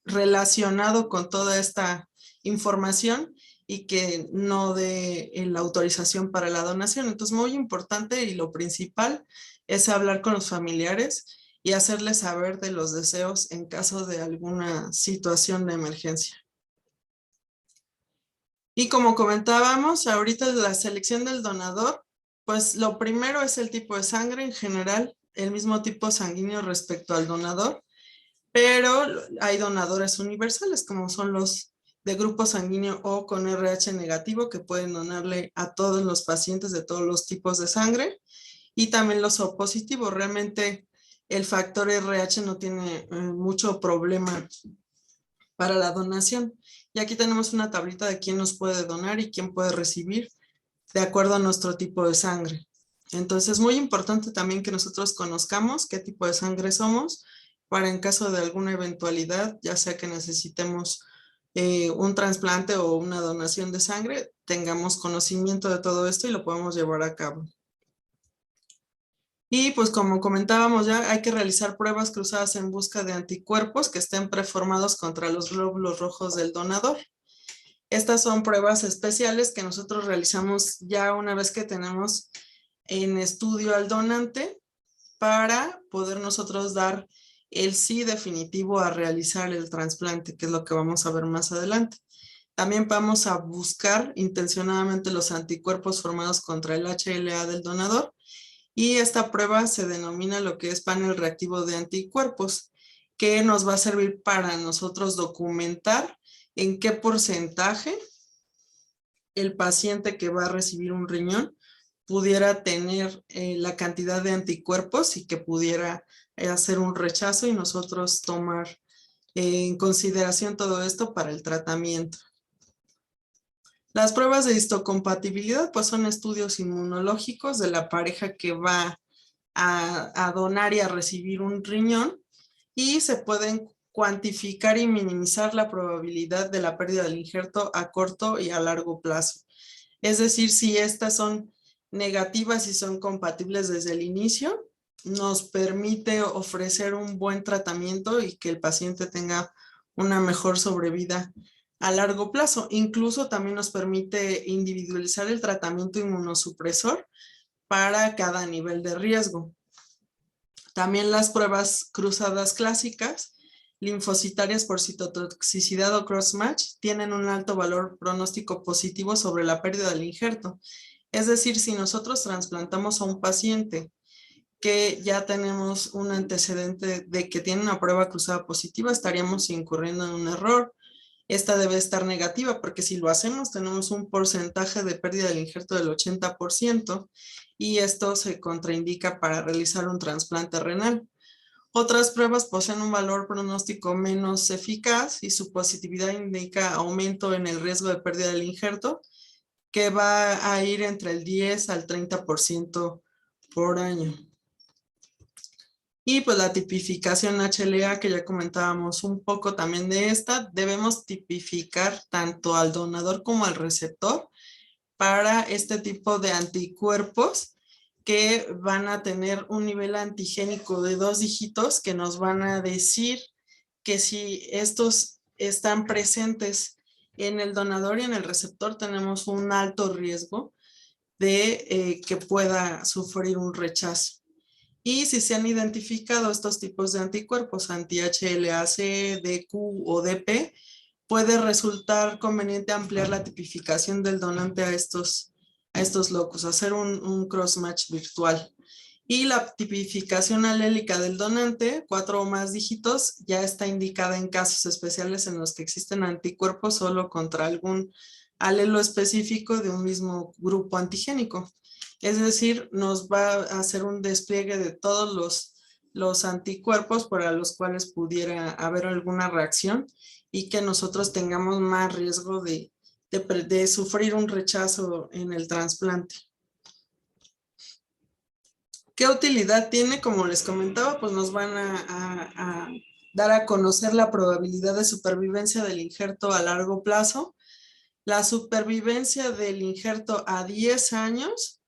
relacionado con toda esta información y que no dé la autorización para la donación. Entonces, muy importante y lo principal es hablar con los familiares y hacerles saber de los deseos en caso de alguna situación de emergencia. Y como comentábamos, ahorita la selección del donador, pues lo primero es el tipo de sangre, en general, el mismo tipo sanguíneo respecto al donador, pero hay donadores universales, como son los de grupo sanguíneo O con RH negativo, que pueden donarle a todos los pacientes de todos los tipos de sangre, y también los O positivos. Realmente el factor RH no tiene mucho problema para la donación. Y aquí tenemos una tablita de quién nos puede donar y quién puede recibir de acuerdo a nuestro tipo de sangre. Entonces es muy importante también que nosotros conozcamos qué tipo de sangre somos, para en caso de alguna eventualidad, ya sea que necesitemos un trasplante o una donación de sangre, tengamos conocimiento de todo esto y lo podemos llevar a cabo. Y pues como comentábamos ya, hay que realizar pruebas cruzadas en busca de anticuerpos que estén preformados contra los glóbulos rojos del donador. Estas son pruebas especiales que nosotros realizamos ya una vez que tenemos en estudio al donante, para poder nosotros dar el sí definitivo a realizar el trasplante, que es lo que vamos a ver más adelante. También vamos a buscar intencionadamente los anticuerpos formados contra el HLA del donador, y esta prueba se denomina lo que es panel reactivo de anticuerpos, que nos va a servir para nosotros documentar en qué porcentaje el paciente que va a recibir un riñón pudiera tener la cantidad de anticuerpos y que pudiera hacer un rechazo y nosotros tomar en consideración todo esto para el tratamiento. Las pruebas de histocompatibilidad pues son estudios inmunológicos de la pareja que va a donar y a recibir un riñón, y se pueden cuantificar y minimizar la probabilidad de la pérdida del injerto a corto y a largo plazo. Es decir, si estas son negativas y son compatibles desde el inicio, nos permite ofrecer un buen tratamiento y que el paciente tenga una mejor sobrevida a largo plazo. Incluso también nos permite individualizar el tratamiento inmunosupresor para cada nivel de riesgo. También las pruebas cruzadas clásicas, linfocitarias por citotoxicidad o crossmatch, tienen un alto valor pronóstico positivo sobre la pérdida del injerto. Es decir, si nosotros trasplantamos a un paciente que ya tenemos un antecedente de que tiene una prueba cruzada positiva, estaríamos incurriendo en un error. Esta debe estar negativa, porque si lo hacemos tenemos un porcentaje de pérdida del injerto del 80%, y esto se contraindica para realizar un trasplante renal. Otras pruebas poseen un valor pronóstico menos eficaz y su positividad indica aumento en el riesgo de pérdida del injerto, que va a ir entre el 10 al 30% por año. Y pues la tipificación HLA, que ya comentábamos un poco también de esta, debemos tipificar tanto al donador como al receptor para este tipo de anticuerpos, que van a tener un nivel antigénico de 2 dígitos que nos van a decir que si estos están presentes en el donador y en el receptor, tenemos un alto riesgo de que pueda sufrir un rechazo. Y si se han identificado estos tipos de anticuerpos, anti-HLA-C, DQ o DP, puede resultar conveniente ampliar la tipificación del donante a estos locus, hacer un cross-match virtual. Y la tipificación alélica del donante, 4 o más dígitos, ya está indicada en casos especiales en los que existen anticuerpos solo contra algún alelo específico de un mismo grupo antigénico. Es decir, nos va a hacer un despliegue de todos los anticuerpos para los cuales pudiera haber alguna reacción y que nosotros tengamos más riesgo de sufrir un rechazo en el trasplante. ¿Qué utilidad tiene? Como les comentaba, pues nos van a dar a conocer la probabilidad de supervivencia del injerto a largo plazo, la supervivencia del injerto a 10 años,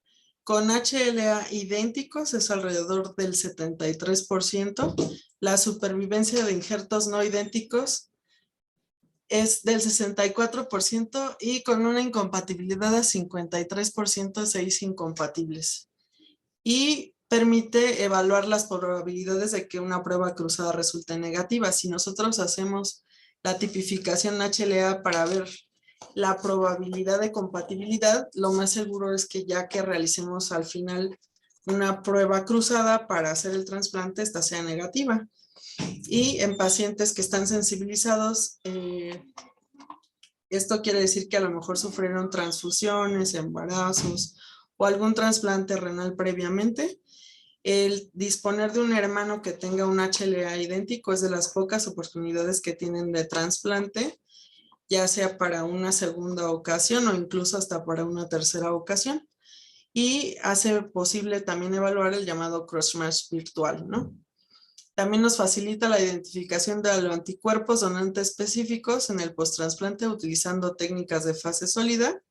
con HLA idénticos es alrededor del 73%, la supervivencia de injertos no idénticos es del 64% y con una incompatibilidad de 53%, 6 incompatibles. Y permite evaluar las probabilidades de que una prueba cruzada resulte negativa. Si nosotros hacemos la tipificación HLA para ver la probabilidad de compatibilidad, lo más seguro es que ya que realicemos al final una prueba cruzada para hacer el trasplante, esta sea negativa. Y en pacientes que están sensibilizados, esto quiere decir que a lo mejor sufrieron transfusiones, embarazos o algún trasplante renal previamente. El disponer de un hermano que tenga un HLA idéntico es de las pocas oportunidades que tienen de trasplante, ya sea para una segunda ocasión o incluso hasta para una tercera ocasión. Y hace posible también evaluar el llamado cross-match virtual, ¿no? También nos facilita la identificación de los anticuerpos donantes específicos en el post-trasplante utilizando técnicas de fase sólida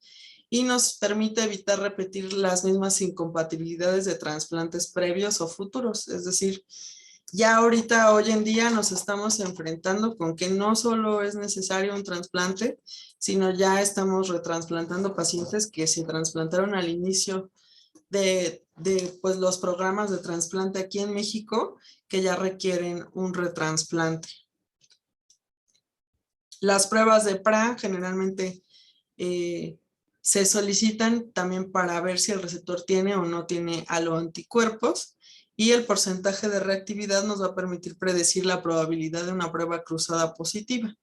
y nos permite evitar repetir las mismas incompatibilidades de trasplantes previos o futuros. Es decir, ya ahorita, hoy en día, nos estamos enfrentando con que no solo es necesario un trasplante, sino ya estamos retrasplantando pacientes que se trasplantaron al inicio de pues, los programas de trasplante aquí en México, que ya requieren un retrasplante. Las pruebas de PRA generalmente se solicitan también para ver si el receptor tiene o no tiene aloanticuerpos, y el porcentaje de reactividad nos va a permitir predecir la probabilidad de una prueba cruzada positiva.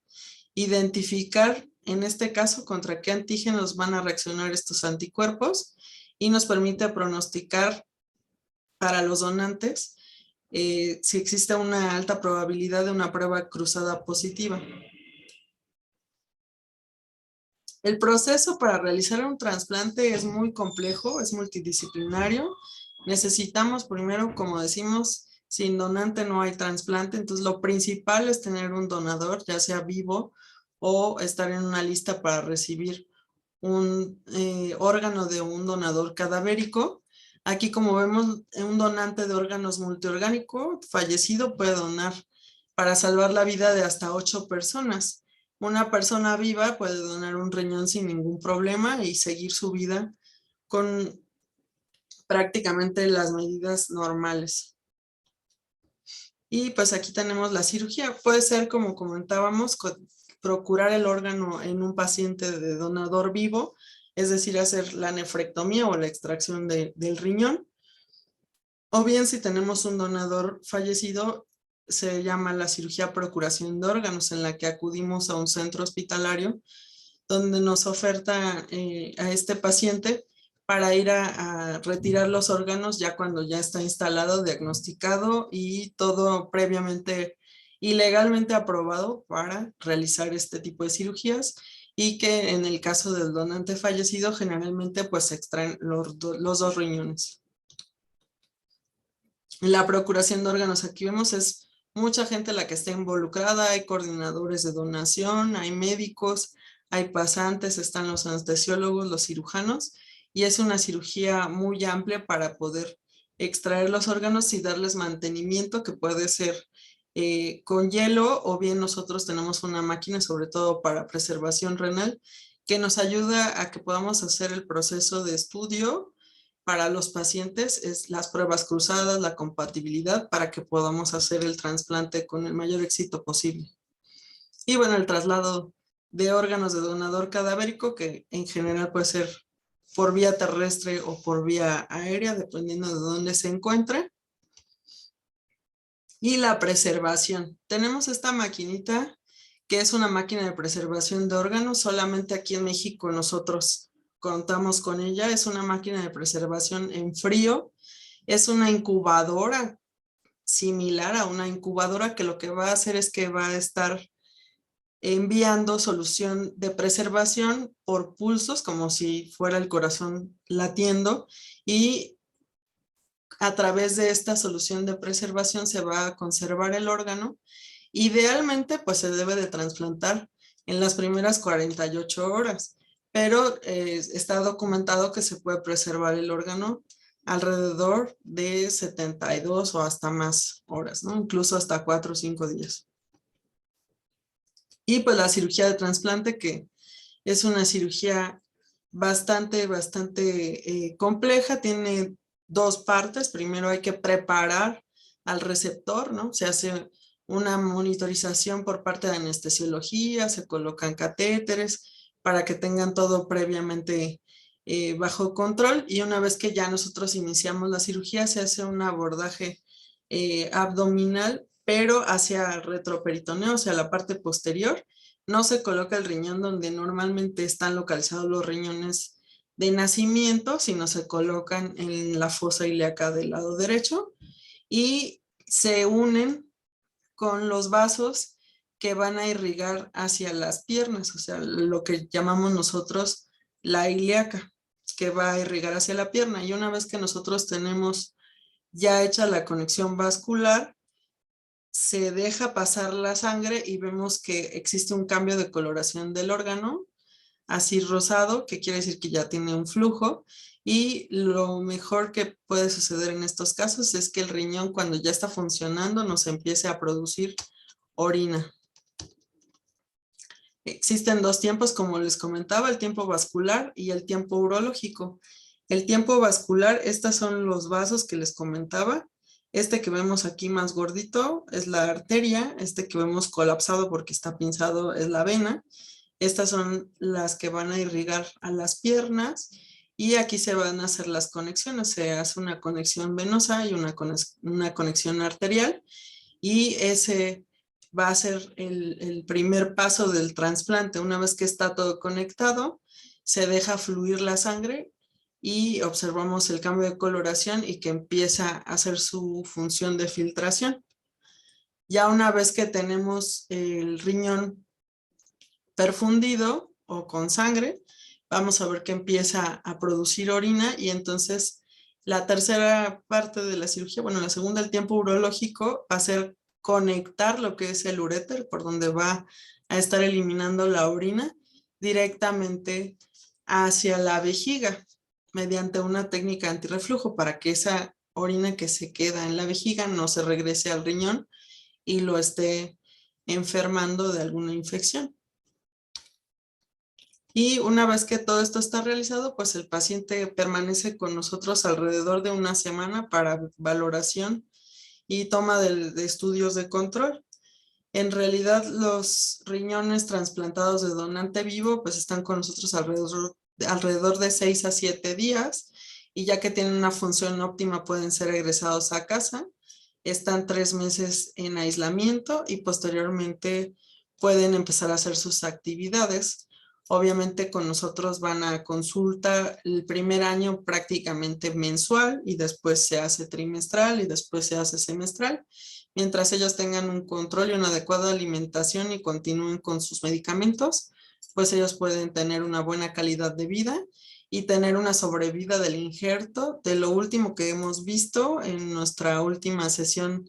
Identificar, en este caso, contra qué antígenos van a reaccionar estos anticuerpos y nos permite pronosticar para los donantes si existe una alta probabilidad de una prueba cruzada positiva. El proceso para realizar un trasplante es muy complejo, es multidisciplinario. Necesitamos primero, como decimos, sin donante no hay trasplante, entonces lo principal es tener un donador, ya sea vivo o estar en una lista para recibir un órgano de un donador cadavérico. Aquí, como vemos, un donante de órganos multiorgánico fallecido puede donar para salvar la vida de hasta 8 personas. Una persona viva puede donar un riñón sin ningún problema y seguir su vida con prácticamente las medidas normales. Y pues aquí tenemos la cirugía. Puede ser, como comentábamos, procurar el órgano en un paciente de donador vivo, es decir, hacer la nefrectomía o la extracción del riñón. O bien, si tenemos un donador fallecido, se llama la cirugía procuración de órganos, en la que acudimos a un centro hospitalario donde nos oferta a este paciente para ir a retirar los órganos ya cuando ya está instalado, diagnosticado y todo previamente y legalmente aprobado para realizar este tipo de cirugías, y que en el caso del donante fallecido generalmente pues se extraen los 2 riñones. La procuración de órganos, aquí vemos, es mucha gente la que está involucrada, hay coordinadores de donación, hay médicos, hay pasantes, están los anestesiólogos, los cirujanos, y es una cirugía muy amplia para poder extraer los órganos y darles mantenimiento, que puede ser con hielo, o bien nosotros tenemos una máquina, sobre todo para preservación renal, que nos ayuda a que podamos hacer el proceso de estudio para los pacientes, es las pruebas cruzadas, la compatibilidad, para que podamos hacer el trasplante con el mayor éxito posible. Y bueno, el traslado de órganos de donador cadavérico, que en general puede ser por vía terrestre o por vía aérea, dependiendo de dónde se encuentre. Y la preservación. Tenemos esta maquinita, que es una máquina de preservación de órganos. Solamente aquí en México nosotros contamos con ella. Es una máquina de preservación en frío. Es una incubadora similar a una incubadora, que lo que va a hacer es que va a estar enviando solución de preservación por pulsos, como si fuera el corazón latiendo, y a través de esta solución de preservación se va a conservar el órgano. Idealmente, pues se debe de trasplantar en las primeras 48 horas, pero está documentado que se puede preservar el órgano alrededor de 72 o hasta más horas, ¿no? Incluso hasta 4 o 5 días. Y pues la cirugía de trasplante, que es una cirugía bastante compleja, tiene dos partes. Primero hay que preparar al receptor, ¿no? Se hace una monitorización por parte de anestesiología, se colocan catéteres para que tengan todo previamente bajo control, y una vez que ya nosotros iniciamos la cirugía se hace un abordaje abdominal, pero hacia el retroperitoneo, o sea, la parte posterior. No se coloca el riñón donde normalmente están localizados los riñones de nacimiento, sino se colocan en la fosa ilíaca del lado derecho y se unen con los vasos que van a irrigar hacia las piernas, o sea, lo que llamamos nosotros la ilíaca, que va a irrigar hacia la pierna. Y una vez que nosotros tenemos ya hecha la conexión vascular, se deja pasar la sangre y vemos que existe un cambio de coloración del órgano, así rosado, que quiere decir que ya tiene un flujo. Y lo mejor que puede suceder en estos casos es que el riñón, cuando ya está funcionando, nos empiece a producir orina. Existen dos tiempos, como les comentaba, el tiempo vascular y el tiempo urológico. El tiempo vascular, estos son los vasos que les comentaba. Este que vemos aquí más gordito es la arteria, este que vemos colapsado porque está pinzado es la vena. Estas son las que van a irrigar a las piernas y aquí se van a hacer las conexiones. Se hace una conexión venosa y una conexión arterial, y ese va a ser el primer paso del trasplante. Una vez que está todo conectado, se deja fluir la sangre y observamos el cambio de coloración y que empieza a hacer su función de filtración. Ya una vez que tenemos el riñón perfundido o con sangre, vamos a ver que empieza a producir orina, y entonces la tercera parte de la cirugía, bueno, la segunda, el tiempo urológico, va a ser conectar lo que es el uréter, por donde va a estar eliminando la orina, directamente hacia la vejiga, mediante una técnica antirreflujo, para que esa orina que se queda en la vejiga no se regrese al riñón y lo esté enfermando de alguna infección. Y una vez que todo esto está realizado, pues el paciente permanece con nosotros alrededor de una semana para valoración y toma de estudios de control. En realidad, los riñones trasplantados de donante vivo pues están con nosotros alrededor de 6 a 7 días, y ya que tienen una función óptima pueden ser egresados a casa. Están 3 meses en aislamiento y posteriormente pueden empezar a hacer sus actividades. Obviamente con nosotros van a consulta el primer año prácticamente mensual, y después se hace trimestral y después se hace semestral. Mientras ellos tengan un control y una adecuada alimentación y continúen con sus medicamentos, pues ellos pueden tener una buena calidad de vida y tener una sobrevida del injerto. De lo último que hemos visto en nuestra última sesión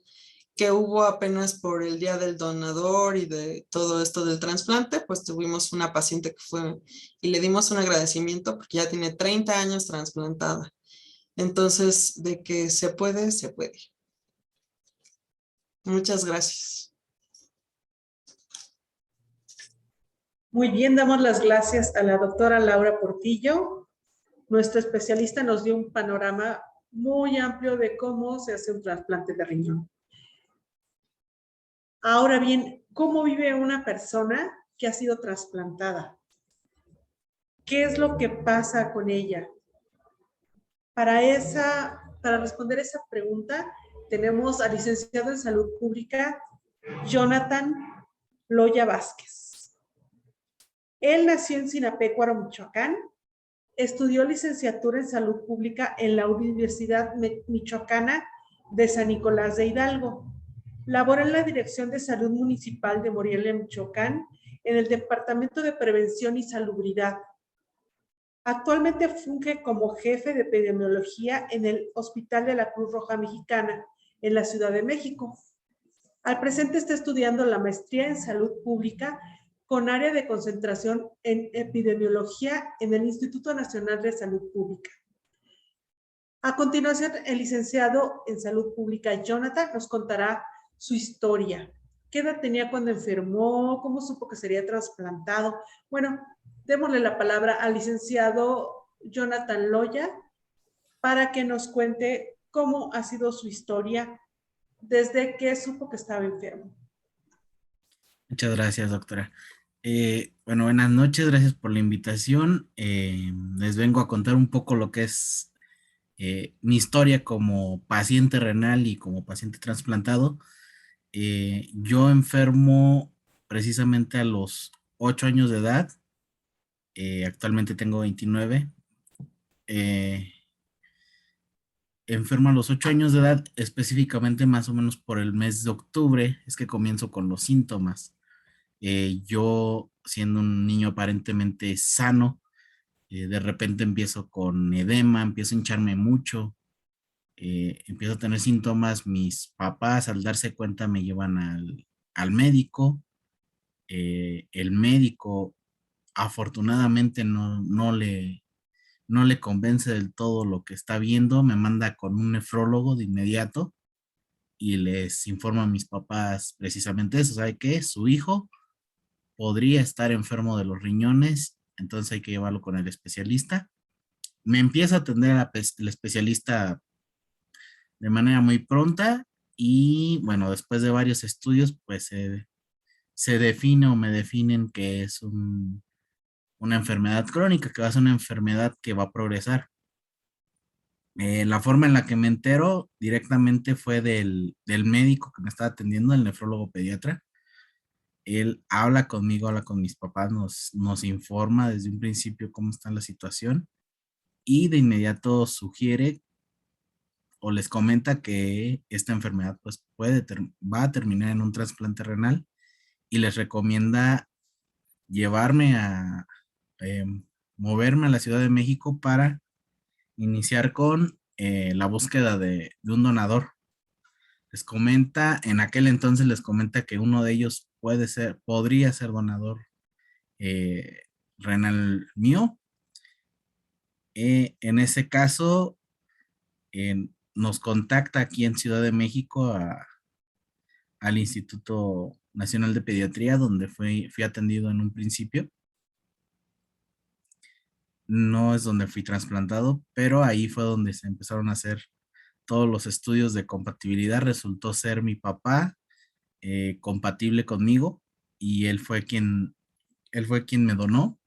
que hubo apenas por el Día del Donador y de todo esto del trasplante, pues tuvimos una paciente que fue y le dimos un agradecimiento porque ya tiene 30 años trasplantada. Entonces, de que se puede, se puede. Muchas gracias. Muy bien, damos las gracias a la doctora Laura Portillo. Nuestra especialista nos dio un panorama muy amplio de cómo se hace un trasplante de riñón. Ahora bien, ¿cómo vive una persona que ha sido trasplantada? ¿Qué es lo que pasa con ella? Para responder esa pregunta, tenemos al licenciado en Salud Pública, Jonathan Loya Vázquez. Él nació en Sinapecuaro, Michoacán. Estudió licenciatura en Salud Pública en la Universidad Michoacana de San Nicolás de Hidalgo. Laboró en la Dirección de Salud Municipal de Morelia, Michoacán, en el Departamento de Prevención y Salubridad. Actualmente funge como jefe de epidemiología en el Hospital de la Cruz Roja Mexicana, en la Ciudad de México. Al presente está estudiando la maestría en salud pública con área de concentración en epidemiología en el Instituto Nacional de Salud Pública. A continuación, el licenciado en salud pública Jonathan nos contará su historia. ¿Qué edad tenía cuando enfermó? ¿Cómo supo que sería trasplantado? Bueno, démosle la palabra al licenciado Jonathan Loya para que nos cuente cómo ha sido su historia desde que supo que estaba enfermo. Muchas gracias, doctora. Bueno, buenas noches, gracias por la invitación. Les vengo a contar un poco lo que es mi historia como paciente renal y como paciente trasplantado. Yo enfermo precisamente a los 8 años de edad. Actualmente tengo 29. Enfermo a los 8 años de edad, específicamente más o menos por el mes de octubre, es que comienzo con los síntomas. Yo, siendo un niño aparentemente sano, de repente empiezo con edema, empiezo a hincharme mucho, empiezo a tener síntomas. Mis papás, al darse cuenta, me llevan al médico. El médico, afortunadamente, no le convence del todo lo que está viendo, me manda con un nefrólogo de inmediato y les informa a mis papás precisamente eso. ¿Sabe qué? Su hijo podría estar enfermo de los riñones, entonces hay que llevarlo con el especialista. Me empieza a atender el especialista de manera muy pronta y bueno, después de varios estudios, pues se define o me definen que es una enfermedad crónica, que va a ser una enfermedad que va a progresar. La forma en la que me entero directamente fue del médico que me estaba atendiendo, el nefrólogo pediatra. Él habla conmigo, habla con mis papás, nos informa desde un principio cómo está la situación y de inmediato sugiere o les comenta que esta enfermedad pues va a terminar en un trasplante renal y les recomienda llevarme eh, moverme a la Ciudad de México para iniciar con la búsqueda de un donador. Les comenta, en aquel entonces les comenta que uno de ellos podría ser donador eh, renal mío. En ese caso, nos contacta aquí en Ciudad de México al Instituto Nacional de Pediatría, donde fui atendido en un principio. No es donde fui trasplantado, pero ahí fue donde se empezaron a hacer todos los estudios de compatibilidad. Resultó ser mi papá compatible conmigo y él fue quien me donó.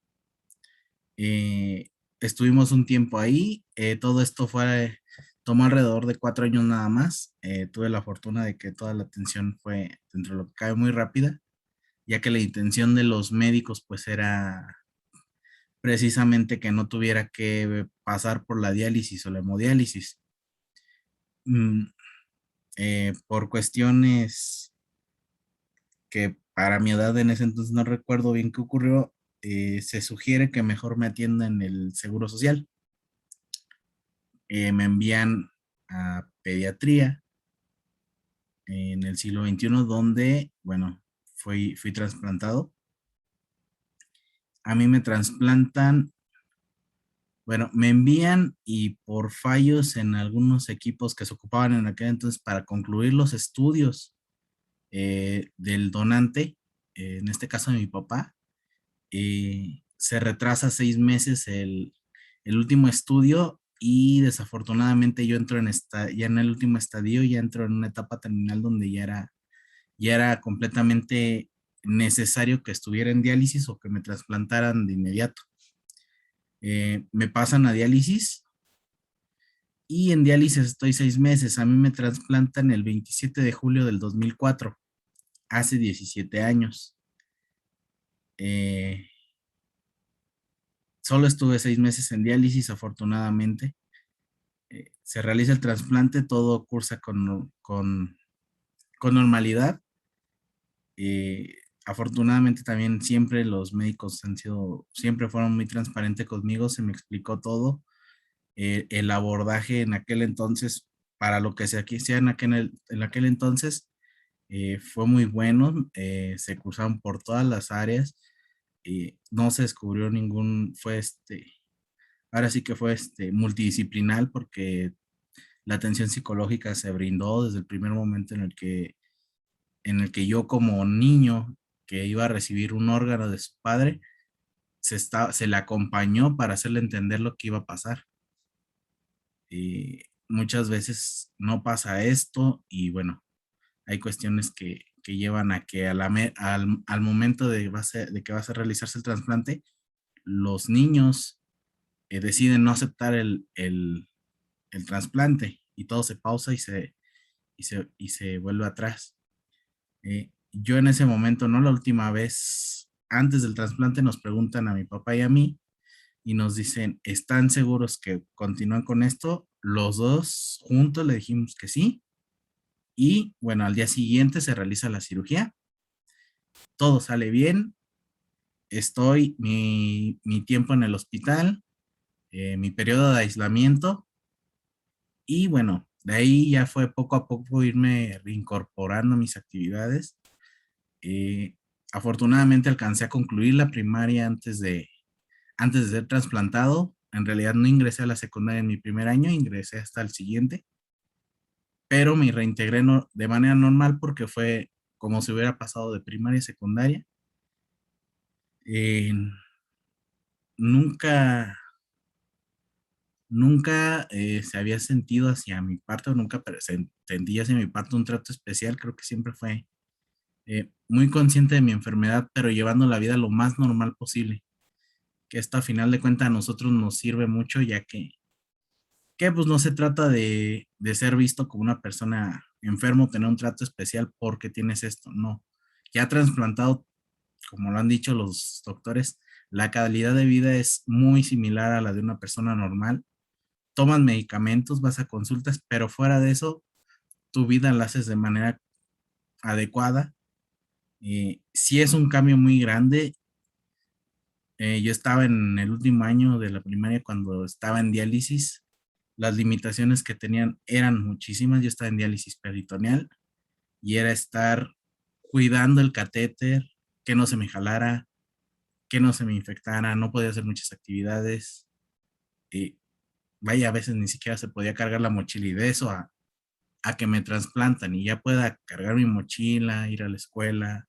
Estuvimos un tiempo ahí. Todo esto tomó alrededor de 4 años nada más. Tuve la fortuna de que toda la atención fue, dentro de lo que cabe, muy rápida, ya que la intención de los médicos pues era precisamente que no tuviera que pasar por la diálisis o la hemodiálisis. Por cuestiones que para mi edad en ese entonces no recuerdo bien qué ocurrió, se sugiere que mejor me atienda en el Seguro Social. Me envían a pediatría en el siglo XXI, donde, bueno, fui trasplantado. A mí me trasplantan, bueno, me envían y por fallos en algunos equipos que se ocupaban en aquel entonces para concluir los estudios del donante, en este caso de mi papá, se retrasa 6 meses el último estudio y desafortunadamente yo entro ya en el último estadio, ya entro en una etapa terminal donde ya era completamente necesario que estuviera en diálisis o que me trasplantaran de inmediato. Me pasan a diálisis y en diálisis estoy 6 meses. A mí me trasplantan el 27 de julio del 2004, hace 17 años. Solo estuve 6 meses en diálisis, afortunadamente. Se realiza el trasplante, todo cursa con normalidad. afortunadamente también siempre los médicos siempre fueron muy transparentes conmigo, se me explicó todo. El abordaje en aquel entonces, para lo que se hacía en aquel entonces, fue muy bueno, se cursaron por todas las áreas, no se descubrió ahora sí que fue multidisciplinar porque la atención psicológica se brindó desde el primer momento en el que yo como niño que iba a recibir un órgano de su padre, se le acompañó para hacerle entender lo que iba a pasar. Muchas veces no pasa esto y bueno, hay cuestiones que llevan a que al momento de que va a realizarse el trasplante, los niños deciden no aceptar el trasplante y todo se pausa y se vuelve atrás. Yo en ese momento, no la última vez, antes del trasplante nos preguntan a mi papá y a mí y nos dicen, ¿están seguros que continúan con esto? Los dos juntos le dijimos que sí. Y bueno, al día siguiente se realiza la cirugía. Todo sale bien. Mi tiempo en el hospital, mi periodo de aislamiento. Y bueno, de ahí ya fue poco a poco irme reincorporando a mis actividades. Afortunadamente alcancé a concluir la primaria antes de ser trasplantado. En realidad no ingresé a la secundaria en mi primer año, ingresé hasta el siguiente, pero me reintegré de manera normal porque fue como si hubiera pasado de primaria a secundaria. Eh, nunca, nunca se había sentido hacia mi parto, nunca sentí hacia mi parto un trato especial. Creo que siempre fue muy consciente de mi enfermedad, pero llevando la vida lo más normal posible. Que esto a final de cuentas a nosotros nos sirve mucho, ya que pues no se trata de ser visto como una persona enfermo, tener un trato especial porque tienes esto, no. Ya trasplantado, como lo han dicho los doctores, la calidad de vida es muy similar a la de una persona normal. Tomas medicamentos, vas a consultas, pero fuera de eso, tu vida la haces de manera adecuada. Sí es un cambio muy grande. Yo estaba en el último año de la primaria cuando estaba en diálisis. Las limitaciones que tenían eran muchísimas. Yo estaba en diálisis peritoneal y era estar cuidando el catéter, que no se me jalara, que no se me infectara, no podía hacer muchas actividades. Vaya, a veces ni siquiera se podía cargar la mochila y de eso a que me trasplantan y ya pueda cargar mi mochila, ir a la escuela,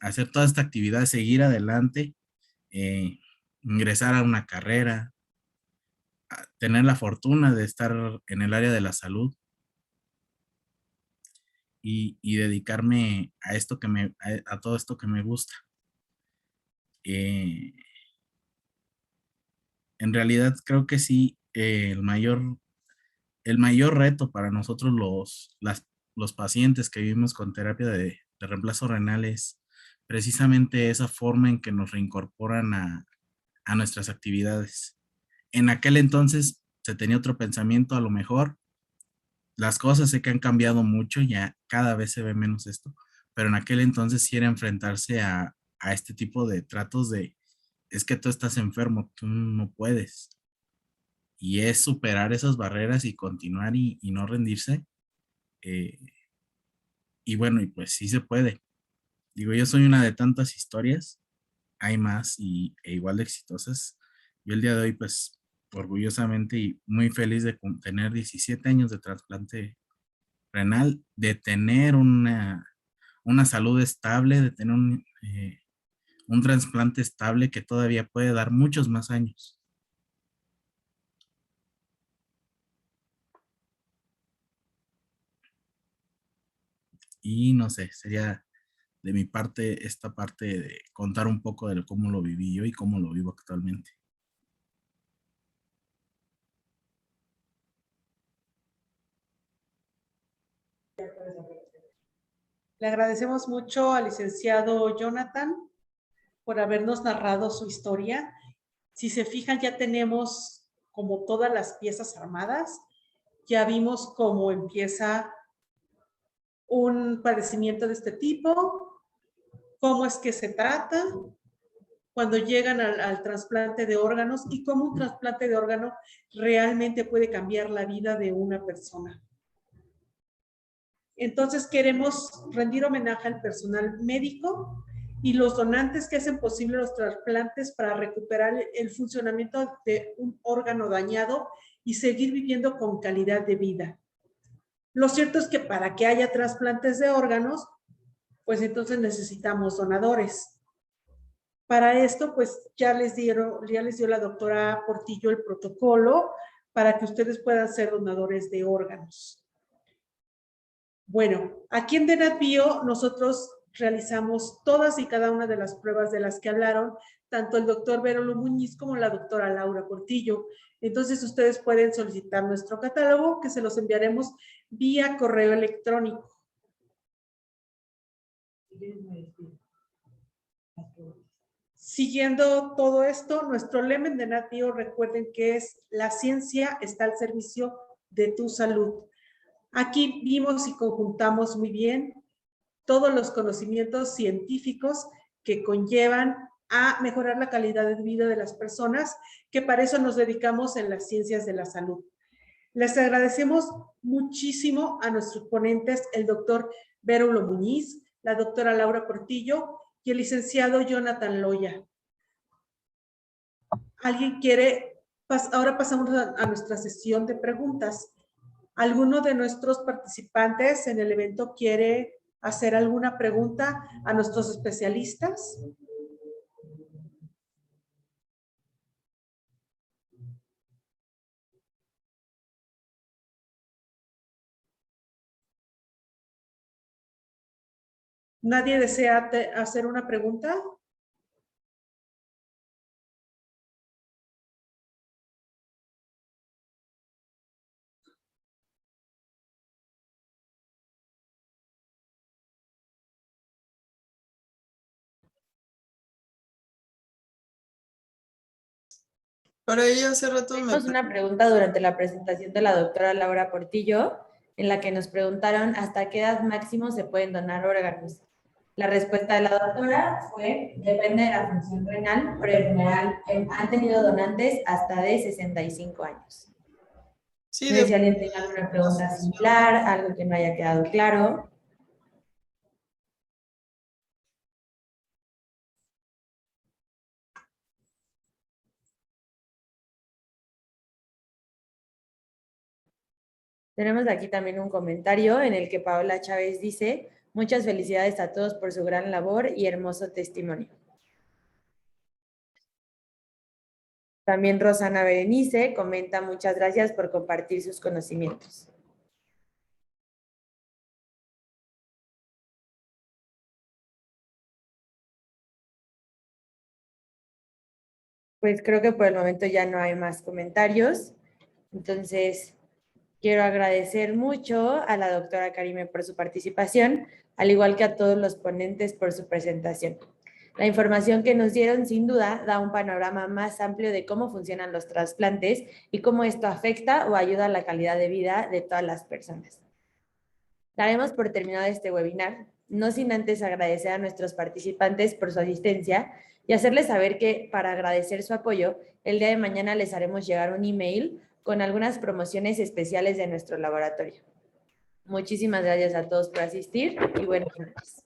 hacer toda esta actividad, seguir adelante, ingresar a una carrera, tener la fortuna de estar en el área de la salud y dedicarme a esto a todo esto que me gusta. En realidad creo que sí, el mayor reto para nosotros los pacientes que vivimos con terapia de reemplazo renal es precisamente esa forma en que nos reincorporan a nuestras actividades. En aquel entonces se tenía otro pensamiento, a lo mejor las cosas sé que han cambiado mucho, ya cada vez se ve menos esto, pero en aquel entonces sí era enfrentarse a este tipo de tratos es que tú estás enfermo, tú no puedes. Y es superar esas barreras y continuar y no rendirse. eh, y bueno, y pues sí se puede. Digo, yo soy una de tantas historias, hay más e igual de exitosas. Yo el día de hoy, pues, orgullosamente y muy feliz de tener 17 años de trasplante renal, de tener una salud estable, de tener un trasplante estable que todavía puede dar muchos más años. Y no sé, sería de mi parte esta parte de contar un poco de cómo lo viví yo y cómo lo vivo actualmente. Le agradecemos mucho al licenciado Jonathan por habernos narrado su historia. Si se fijan, ya tenemos como todas las piezas armadas. Ya vimos cómo empieza un padecimiento de este tipo, cómo es que se trata cuando llegan al trasplante de órganos y cómo un trasplante de órgano realmente puede cambiar la vida de una persona. Entonces queremos rendir homenaje al personal médico y los donantes que hacen posible los trasplantes para recuperar el funcionamiento de un órgano dañado y seguir viviendo con calidad de vida. Lo cierto es que para que haya trasplantes de órganos, pues entonces necesitamos donadores. Para esto, pues ya les dio la doctora Portillo el protocolo para que ustedes puedan ser donadores de órganos. Bueno, aquí en DNAT-Bio nosotros realizamos todas y cada una de las pruebas de las que hablaron, tanto el doctor Verólo Muñiz como la doctora Laura Portillo. Entonces ustedes pueden solicitar nuestro catálogo, que se los enviaremos vía correo electrónico. Siguiendo todo esto, nuestro lema en DNAT-Bio, recuerden que es: la ciencia está al servicio de tu salud. Aquí vimos y conjuntamos muy bien todos los conocimientos científicos que conllevan a mejorar la calidad de vida de las personas, que para eso nos dedicamos en las ciencias de la salud. Les agradecemos muchísimo a nuestros ponentes, el doctor Verólo Muñiz, la doctora Laura Portillo y el licenciado Jonathan Loya. ¿Alguien quiere? Ahora pasamos a nuestra sesión de preguntas. ¿Alguno de nuestros participantes en el evento quiere hacer alguna pregunta a nuestros especialistas? ¿Nadie desea hacer una pregunta? Para ello hace rato Tuvimos una pregunta durante la presentación de la doctora Laura Portillo, en la que nos preguntaron hasta qué edad máximo se pueden donar órganos. La respuesta de la doctora fue: depende de la función renal, pero en general han tenido donantes hasta de 65 años. Sí, No sé si alguien tenga alguna pregunta similar, algo que no haya quedado claro. Tenemos aquí también un comentario en el que Paola Chávez dice: muchas felicidades a todos por su gran labor y hermoso testimonio. También Rosana Berenice comenta: muchas gracias por compartir sus conocimientos. Pues creo que por el momento ya no hay más comentarios. Entonces, quiero agradecer mucho a la doctora Karime por su participación, al igual que a todos los ponentes por su presentación. La información que nos dieron sin duda da un panorama más amplio de cómo funcionan los trasplantes y cómo esto afecta o ayuda a la calidad de vida de todas las personas. Daremos por terminado este webinar, no sin antes agradecer a nuestros participantes por su asistencia y hacerles saber que, para agradecer su apoyo, el día de mañana les haremos llegar un email con algunas promociones especiales de nuestro laboratorio. Muchísimas gracias a todos por asistir y buenas noches.